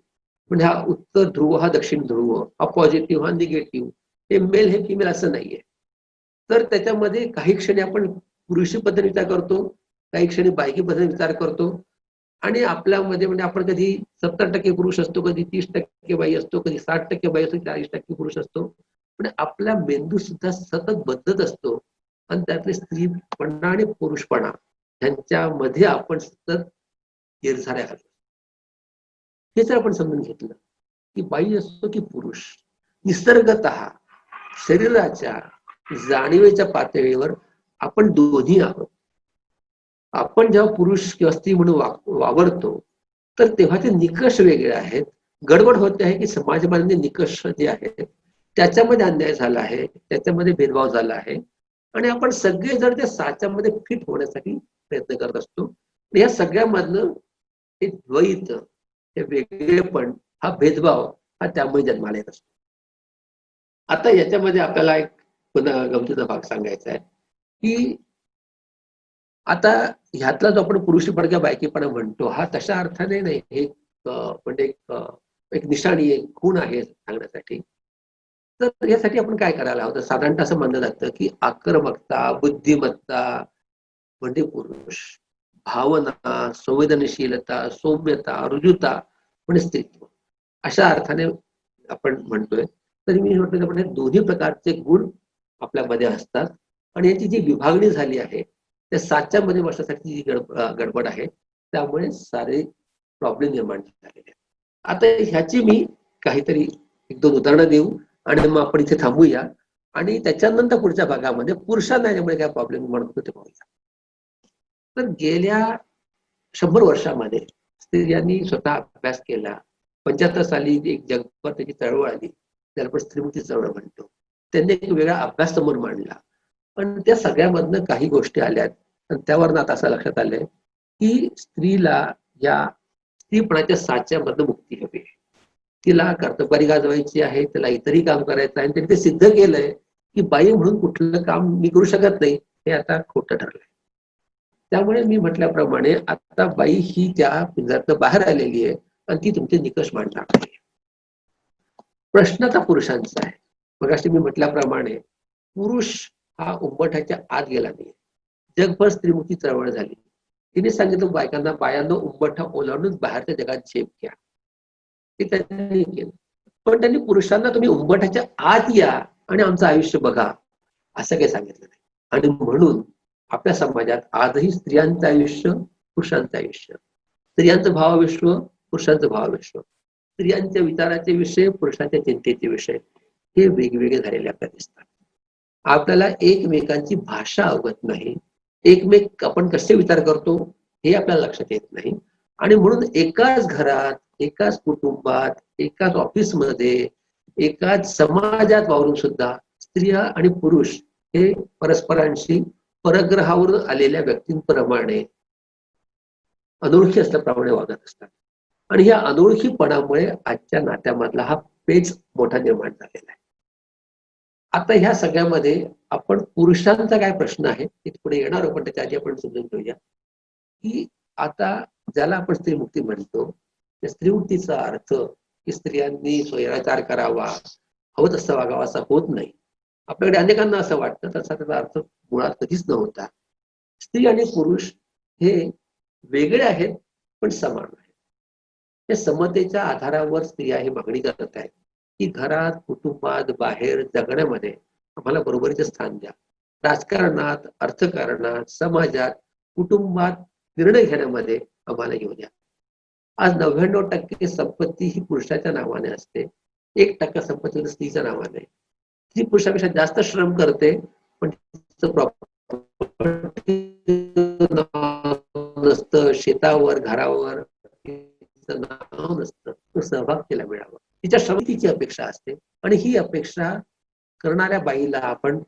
म्हणजे हा उत्तर ध्रुव हा दक्षिण ध्रुव, हा पॉझिटिव्ह हा निगेटिव्ह, हे मेल हे फिमेल असं नाहीये. तर त्याच्यामध्ये काही क्षणी आपण पुरुषी पद्धतीने विचार करतो, काही क्षणी बायकी पद्धतीने विचार करतो, आणि आपल्यामध्ये म्हणजे आपण कधी 70% पुरुष असतो, कधी 30% बाई असतो, कधी 60% बाई असतो, 40% पुरुष असतो. म्हणजे आपला मेंदू सुद्धा सतत बदलत असतो, आणि त्यातले स्त्रीपणा आणि पुरुषपणा ह्यांच्यामध्ये आपण सतत येरझाऱ्या घालतो. हे जर आपण समजून घेतलं की बाई असतो की पुरुष, निसर्गतः शरीराच्या जाणीवेच्या पातळीवर आपण दोन्ही आहोत. आपण जेव्हा पुरुष किंवा स्त्री म्हणून वावरतो तर तेव्हा ते निकष वेगळे आहेत. गडबड होते आहे की समाजमान्य निकष जे आहेत त्याच्यामध्ये अन्याय झाला आहे, त्याच्यामध्ये भेदभाव झाला आहे, आणि आपण सगळेजण त्या साच्यामध्ये फिट होण्यासाठी प्रयत्न करत असतो. आणि या सगळ्यामधनं हे द्वैत, हे वेगळेपण, हा भेदभाव हा त्यामुळे जन्माला येत असतो. आता याच्यामध्ये आपल्याला एक पुन्हा गमतीचा भाग सांगायचा आहे की आता ह्यातला जो आपण पुरुषीपणा किंवा बायकीपणा म्हणतो हा तशा अर्थाने नाही, हे म्हणजे एक निशाणी, एक खूण आहे सांगण्यासाठी. तर यासाठी आपण काय करायला हवं, तर साधारणतः असं म्हणलं जातं की आक्रमकता, बुद्धिमत्ता म्हणजे पुरुष, भावना, संवेदनशीलता, सौम्यता, रुजुता म्हणजे स्त्रीत्व, अशा अर्थाने आपण म्हणतोय. तरी मी म्हटलं आपण हे दोन्ही प्रकारचे गुण आपल्यामध्ये असतात, आणि याची जी विभागणी झाली आहे त्या साच्यामध्ये बसण्यासाठी जी गडबड आहे त्यामुळे सारे प्रॉब्लेम निर्माण झालेले आहेत. आता ह्याची मी काहीतरी 1-2 उदाहरणं देऊ, आणि मग आपण इथे थांबूया, आणि त्याच्यानंतर पुढच्या भागामध्ये पुरुषांना याच्यामुळे काय प्रॉब्लेम निर्माण होतो ते पाहूया. तर गेल्या 100 वर्षामध्ये स्त्रियांनी स्वतः अभ्यास केला. 75 साली एक जगभर त्याची चळवळ आली, त्याला आपण स्त्रीमुक्ती चळवळ म्हणतो. त्यांनी एक वेगळा अभ्यास समोर मांडला, पण त्या सगळ्यामधनं काही गोष्टी आल्यात, आणि त्यावरनं आता असं लक्षात आलंय की स्त्रीला या स्त्रीपणाच्या साच्यामधनं मुक्ती हवी. तिला कर्तबगारी गाजवायची आहे, तिला इतरही काम करायचं आहे, आणि त्यांनी ते सिद्ध केलंय की बाई म्हणून कुठलं काम मी करू शकत नाही, हे आता खोटं ठरलंय. त्यामुळे मी म्हटल्याप्रमाणे आता बाई ही त्या पिंजऱ्यातनं बाहेर आलेली आहे, आणि ती तुमचे निकष मांडणार आहे. प्रश्न आता पुरुषांचा आहे. मगाशी मी म्हटल्याप्रमाणे पुरुष हा उंबरठ्याच्या आत गेला नाही. जगभर स्त्रीमुक्ती चळवळ झाली. तिने सांगितलं बायकांना, बायांनो उंबरठा ओलांडून बाहेरच्या जगात झेप घ्या. ते त्यांनी केलं. पण त्यांनी पुरुषांना तुम्ही उंबरठ्याच्या आत या आणि आमचं आयुष्य बघा असं काही सांगितलं नाही. आणि म्हणून आपल्या समाजात आजही स्त्रियांचं आयुष्य, पुरुषांचं आयुष्य, स्त्रियांचं भावविश्व, पुरुषांचं भावविश्व, स्त्रियांच्या विचाराचे विषय, पुरुषांच्या चिंतेचे विषय हे वेगवेगळे झालेले आपल्याला दिसतात. आपल्याला एकमेकांची भाषा अवगत नाही, एकमेक आपण कसे विचार करतो हे आपल्याला लक्षात येत नाही, आणि म्हणून एकाच घरात, एकाच कुटुंबात, एकाच ऑफिसमध्ये, एकाच समाजात वावरून सुद्धा स्त्रिया आणि पुरुष हे परस्परांशी परग्रहावर आलेल्या व्यक्तींप्रमाणे, अनोळखी असल्याप्रमाणे वागत असतात. आणि या अनोळखीपणामुळे आजच्या नात्यामधला हा पेच मोठा निर्माण झालेला आहे. आता ह्या सगळ्यामध्ये आपण पुरुषांचा काय प्रश्न आहे ते पुढे येणार आहोत, पण त्याच्या आधी आपण समजून घेऊया की आता ज्याला आपण स्त्रीमुक्ती म्हणतो, त्या स्त्रीमुक्तीचा अर्थ की स्त्रियांनी स्वयंविचार करावा, हवं तसं वागावं असा होत नाही. आपल्याकडे अनेकांना असं वाटतं, तसा त्याचा अर्थ मुळात कधीच नव्हता. स्त्री आणि पुरुष हे वेगळे आहेत पण समान आहेत. या समतेच्या आधारावर स्त्रिया ही मागणी करत आहेत की घरात, कुटुंबात, बाहेर जगण्यामध्ये आम्हाला बरोबरीचे स्थान द्या. राजकारणात, अर्थकारणात, समाजात, कुटुंबात निर्णय घेण्यामध्ये आम्हाला घेऊ द्या. आज 99% संपत्ती ही पुरुषाच्या नावाने असते, 1% संपत्ती स्त्रीच्या नावाने. स्त्री पुरुषापेक्षा जास्त श्रम करते, पण तिचं प्रॉपर्टी नसतं, शेतावर, घरावर तिचं नाव नसतं, तो सहभाग तिला मिळावा. तिच्या श्रमितीची अपेक्षा असते आणि ही अपेक्षा करणाऱ्या बाईला आपण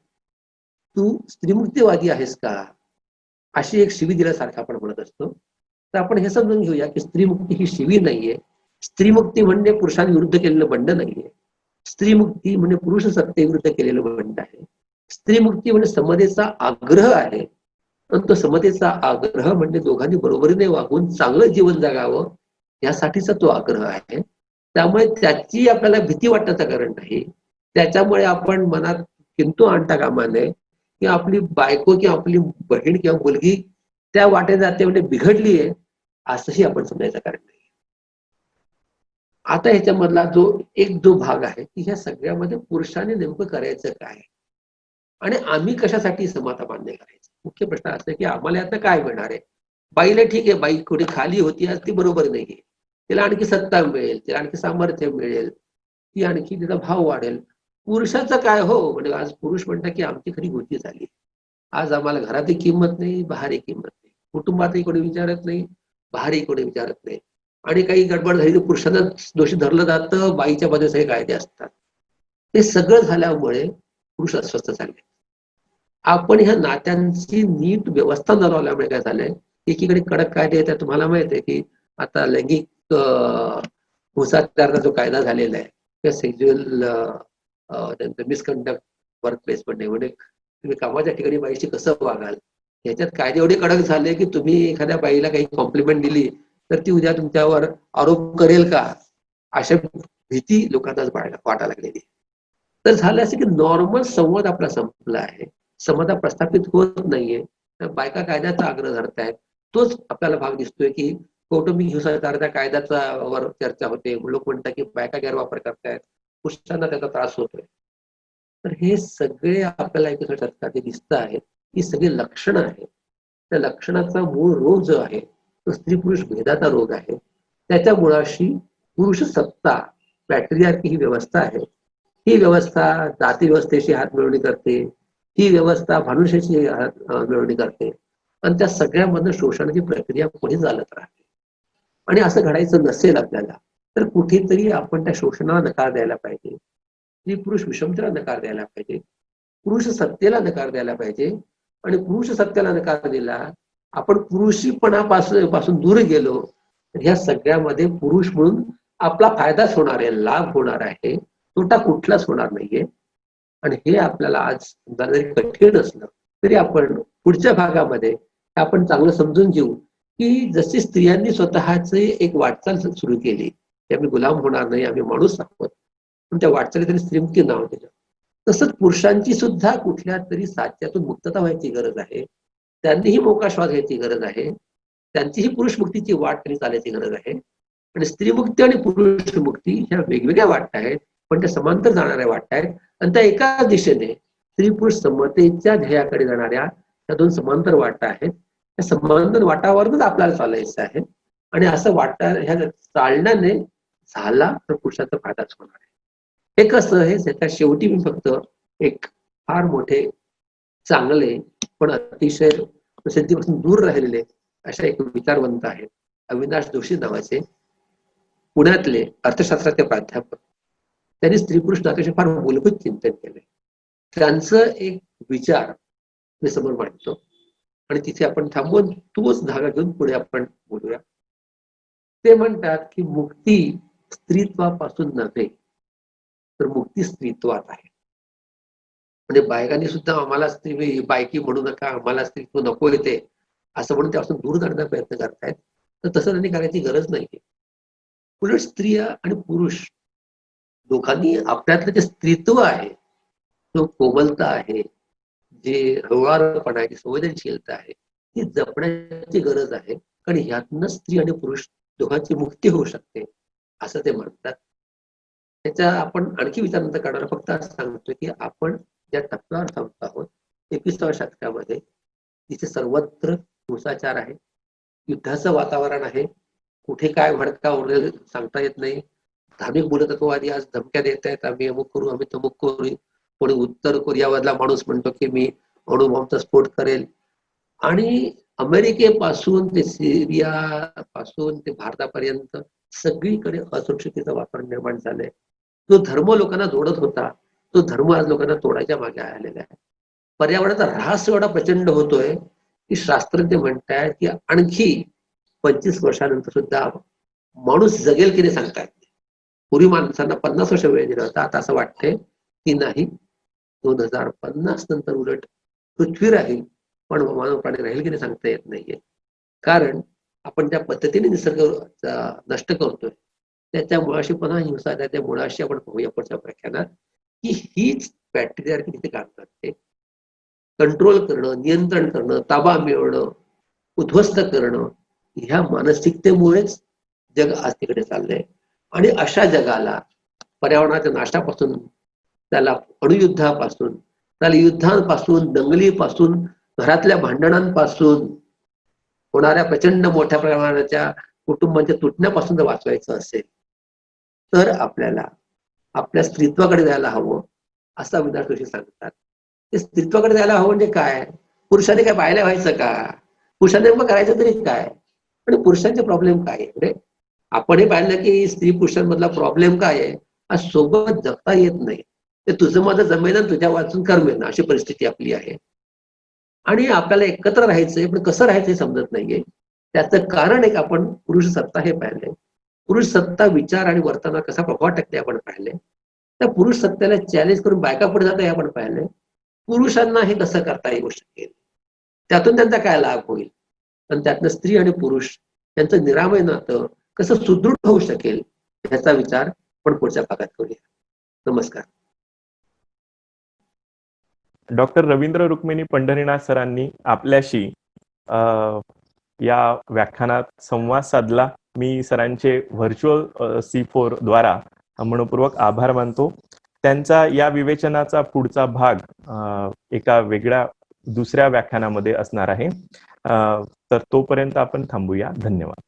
तू स्त्रीमुक्तीवादी आहेस का, अशी एक शिवी दिल्यासारखं आपण म्हणत असतो. तर आपण हे समजून घेऊया की स्त्रीमुक्ती ही शिवी नाहीये. स्त्रीमुक्ती म्हणजे पुरुषांविरुद्ध केलेलं बंड नाहीये. स्त्रीमुक्ती म्हणजे पुरुष सत्तेविरुद्ध केलेलं बंड आहे. स्त्रीमुक्ती म्हणजे समतेचा आग्रह आहे. पण तो समतेचा आग्रह म्हणजे दोघांनी बरोबरीने वागून चांगलं जीवन जगावं यासाठीचा तो आग्रह आहे. त्यामुळे त्याची आपल्याला भीती वाटण्याचं कारण नाही. त्याच्यामुळे आपण मनात किंतु आणता कामा नये की आपली बायको किंवा आपली बहीण किंवा मुलगी त्या वाटे जाते म्हणजे बिघडली आहे, असंही आपण समजायचं कारण नाही. आता ह्याच्यामधला जो भाग आहे की ह्या सगळ्यामध्ये पुरुषांनी नेमकं करायचं काय आणि आम्ही कशासाठी समता मान्य करायचं. मुख्य प्रश्न असा आहे की आम्हाला आता काय मिळणार आहे. बाईला ठीक आहे, बाई कुठे खाली होती आज ती बरोबर नाहीये. तिला आणखी सत्ता मिळेल, तिला आणखी सामर्थ्य मिळेल, ती आणखी तिचा भाव वाढेल. पुरुषाचं काय हो, म्हणजे आज पुरुष म्हणतात की आमची खरी गोष्टी झाली. आज आम्हाला घरातही किंमत नाही, बाहेरही किंमत नाही. कुटुंबातही कोणी विचारत नाही, बाहेरही कोणी विचारत नाही. आणि काही गडबड झाली तर पुरुषांना दोषी धरलं जातं, बाईच्या मध्ये सगळे कायदे असतात. हे सगळं झाल्यामुळे पुरुष अस्वस्थ झाले. आपण ह्या नात्यांची नीट व्यवस्था न लावल्यामुळे काय झालंय, एकीकडे कडक कायदे येतात. तुम्हाला माहित आहे की आता लैंगिक हिंसाचाराचा जो कायदा झालेला आहे, त्या सेक्ज्युअल त्यांचं मिसकंडक्ट वर्क प्लेस पण नाही, म्हणजे तुम्ही कामाच्या ठिकाणी बाईशी कसं वागाल, याच्यात कायदे एवढे कडक झाले की तुम्ही एखाद्या बाईला काही कॉम्प्लिमेंट दिली तर ती उद्या तुमच्यावर आरोप करेल का, अशा भीती लोकांना वाटायला लागलेली. तर झालं असं की नॉर्मल संवाद आपला संपला आहे, समता प्रस्थापित होत नाहीये. तर बायका कायद्याचा आग्रह धरतायत. तोच आपल्याला भाग दिसतोय की कौटुंबिक हिंसाचाराच्या कायद्याचा वर चर्चा होते. लोक म्हणतात की बायका गैरवापर करतायत, पुरुषांना त्याचा त्रास होतोय. तर हे सगळे आपल्याला एका शतकात दिसत आहेत. ही सगळी लक्षणं आहेत. त्या लक्षणाचा मूळ रोग जो आहे तो स्त्री पुरुष भेदाचा रोग आहे. त्याच्या मुळाशी पुरुष सत्ता, पॅट्रियार्की ही व्यवस्था आहे. ही व्यवस्था जाती व्यवस्थेशी हातमिळवणी करते, ही व्यवस्था भानुशाची मिळवणी करते आणि त्या सगळ्यामधनं शोषणाची प्रक्रिया पुढे चालत राहते. आणि असं घडायचं नसेल आपल्याला तर कुठेतरी आपण त्या शोषणाला नकार द्यायला पाहिजे. स्त्री पुरुष विषमतेला नकार द्यायला पाहिजे, पुरुष सत्तेला नकार द्यायला पाहिजे. आणि पुरुष सत्तेला नकार दिला, आपण पुरुषीपणापासून दूर गेलो तर ह्या सगळ्यामध्ये पुरुष म्हणून आपला फायदाच होणार आहे, लाभ होणार आहे, तोटा कुठलाच होणार नाहीये. आणि हे आपल्याला आज जरी कठीण असलं तरी आपण पुढच्या भागामध्ये आपण चांगलं समजून घेऊ की जशी स्त्रियांनी स्वतःची एक वाटचाल सुरू केली की आम्ही गुलाम होणार नाही, आम्ही माणूस आहोत, पण त्या वाटचाली त्यांनी स्त्रीमुक्ती नाव दिलं. तसंच पुरुषांची सुद्धा कुठल्या तरी साच्यातून मुक्तता व्हायची गरज आहे. त्यांनीही मोकाश्वास घ्यायची गरज आहे. त्यांचीही पुरुष मुक्तीची वाट त्यांनी चालायची गरज आहे. आणि स्त्रीमुक्ती आणि पुरुष मुक्ती ह्या वेगवेगळ्या वाटा आहेत, पण त्या समांतर जाणाऱ्या वाटा आहेत. आणि त्या एकाच दिशेने स्त्री पुरुष समतेच्या ध्येयाकडे जाणाऱ्या त्या दोन समांतर वाटा आहेत. त्या समांतर वाटावरच आपल्याला चालायचं आहे. आणि असं वाटा ह्या चालण्याने झाला तर पुरुषाचा फायदाच होणार आहे. हे कसं, हे त्याच्या शेवटी मी फक्त एक फार मोठे चांगले पण अतिशय प्रसिद्धीपासून दूर राहिलेले अशा एक विचारवंत आहेत, अविनाश जोशी नावाचे पुण्यातले अर्थशास्त्राचे प्राध्यापक. त्यांनी स्त्री पुरुष नात्याचे फार मूलभूत चिंतन केले. त्यांचं एक विचार मी समोर मांडतो आणि तिथे आपण थांबून तोच धागा घेऊन पुढे आपण बोलूया. ते म्हणतात की मुक्ती स्त्रीत्वापासून नव्हे तर मुक्ती स्त्रीत्वात आहे. म्हणजे बायकांनी सुद्धा आम्हाला स्त्री बायकी म्हणू नका, आम्हाला स्त्रीत्व नको येते असं म्हणून त्यापासून दूर जाण्याचा प्रयत्न करतायत. तर तसं त्यांनी करायची गरज नाहीये. उलट स्त्रिया आणि पुरुष दोघांनी आपल्यातलं जे स्त्रीत्व आहे, जो कोमलता आहे, जे हळुवारपणा आहे, जी संवेदनशीलता आहे, ती जपण्याची गरज आहे. कारण ह्यातनं स्त्री आणि पुरुष दोघांची मुक्ती होऊ शकते, असं ते म्हणतात. त्याचा आपण आणखी विचार नंतर करणार, फक्त असं सांगतोय की आपण ज्या टप्प्यावर थांबतो आहोत 21व्या शतकामध्ये, तिथे सर्वत्र हिंसाचार आहे, युद्धाचं वातावरण आहे, कुठे काय भडका उडेल सांगता येत नाही. धार्मिक मूलतत्ववादी आज धमक्या देत आहेत, आम्ही अमुक करू, आम्ही तमुक करू. कोणी उत्तर कोरियामधला माणूस म्हणतो की मी अणुबॉम्बचा स्फोट करेल. आणि अमेरिकेपासून ते सिरिया पासून ते भारतापर्यंत सगळीकडे असुरक्षिततेचं वातावरण निर्माण झालंय. जो धर्म लोकांना जोडत होता, तो धर्म आज लोकांना तोडायच्या मागे आलेला आहे. पर्यावरणाचा ऱ्हास एवढा प्रचंड होतोय की शास्त्रज्ञ म्हणतायत की आणखी 25 वर्षानंतर सुद्धा माणूस जगेल की नाही सांगता येत नाही. पूर्वी माणसांना 50 वर्ष वेळ दिला होता, आता असं वाटतंय की नाही, 2050 नंतर उलट पृथ्वी राहील, पण मानव प्राणी राहील की नाही सांगता येत नाहीये. कारण आपण त्या पद्धतीने निसर्ग नष्ट करतोय, त्याच्या मुळाशी पुन्हा हिंसा आहे. त्या मुळाशी आपण पाहूया पुढच्या व्याख्यानात की हीच पॅट्रिआर्की तिथे काम करते. कंट्रोल करणं, नियंत्रण करणं, ताबा मिळवणं, उद्ध्वस्त करणं, ह्या मानसिकतेमुळेच जग आज तिकडे चाललंय. आणि अशा जगाला पर्यावरणाच्या नाशापासून, त्याला अणुयुद्धापासून, त्याला युद्धांपासून, दंगलीपासून, घरातल्या भांडणांपासून, होणाऱ्या प्रचंड मोठ्या प्रमाणाच्या कुटुंबांच्या तुटण्यापासून जर वाचवायचं असेल तर आपल्याला आपल्या स्त्रीत्वाकडे जायला हवं, असं अविनाश जोशी सांगतात. ते स्त्रीत्वाकडे जायला हवं म्हणजे काय? पुरुषाने काय बायला व्हायचं का? पुरुषाने मग करायचं तरी काय? आणि पुरुषांचे प्रॉब्लेम काय आहे? म्हणजे आपणही पाहिलं की स्त्री पुरुषांमधला प्रॉब्लेम काय आहे? आज सोबत जगता येत नाही. ते तुझं माझं जमेना, तुझ्या वाचून कर्मेना, अशी परिस्थिती आपली आहे. आणि आपल्याला एकत्र राहायचंय, पण कसं राहायचं समजत नाहीये. त्याचं कारण एक आपण पुरुष सत्ता हे पाहिलंय. पुरुष सत्ता विचार आणि वर्तनावर कसा प्रभाव टाकते आपण पाहिलंय. त्या पुरुष सत्तेला चॅलेंज करून बायका पुढे जाता हे आपण पाहिलंय. पुरुषांना हे कसं करता येऊ शकेल, त्यातून त्यांचा काय लाभ होईल, आणि त्यातनं स्त्री आणि पुरुष यांचं निरामय नातं कसं सुदृढ होऊ शकेल, ह्याचा विचार आपण पुढच्या भागात करूया. नमस्कार. डॉक्टर रवींद्र रुक्मिणी पंढरीनाथ सरांनी आपल्याशी या व्याख्यानात संवाद साधला. मी सरांचे व्हर्च्युअल C4 द्वारा मनपूर्वक आभार मानतो. त्यांचा या विवेचनाचा पुढचा भाग एका वेगळ्या दुसऱ्या व्याख्यानामध्ये असणार आहे. तर तोपर्यंत आपण थांबूया. धन्यवाद.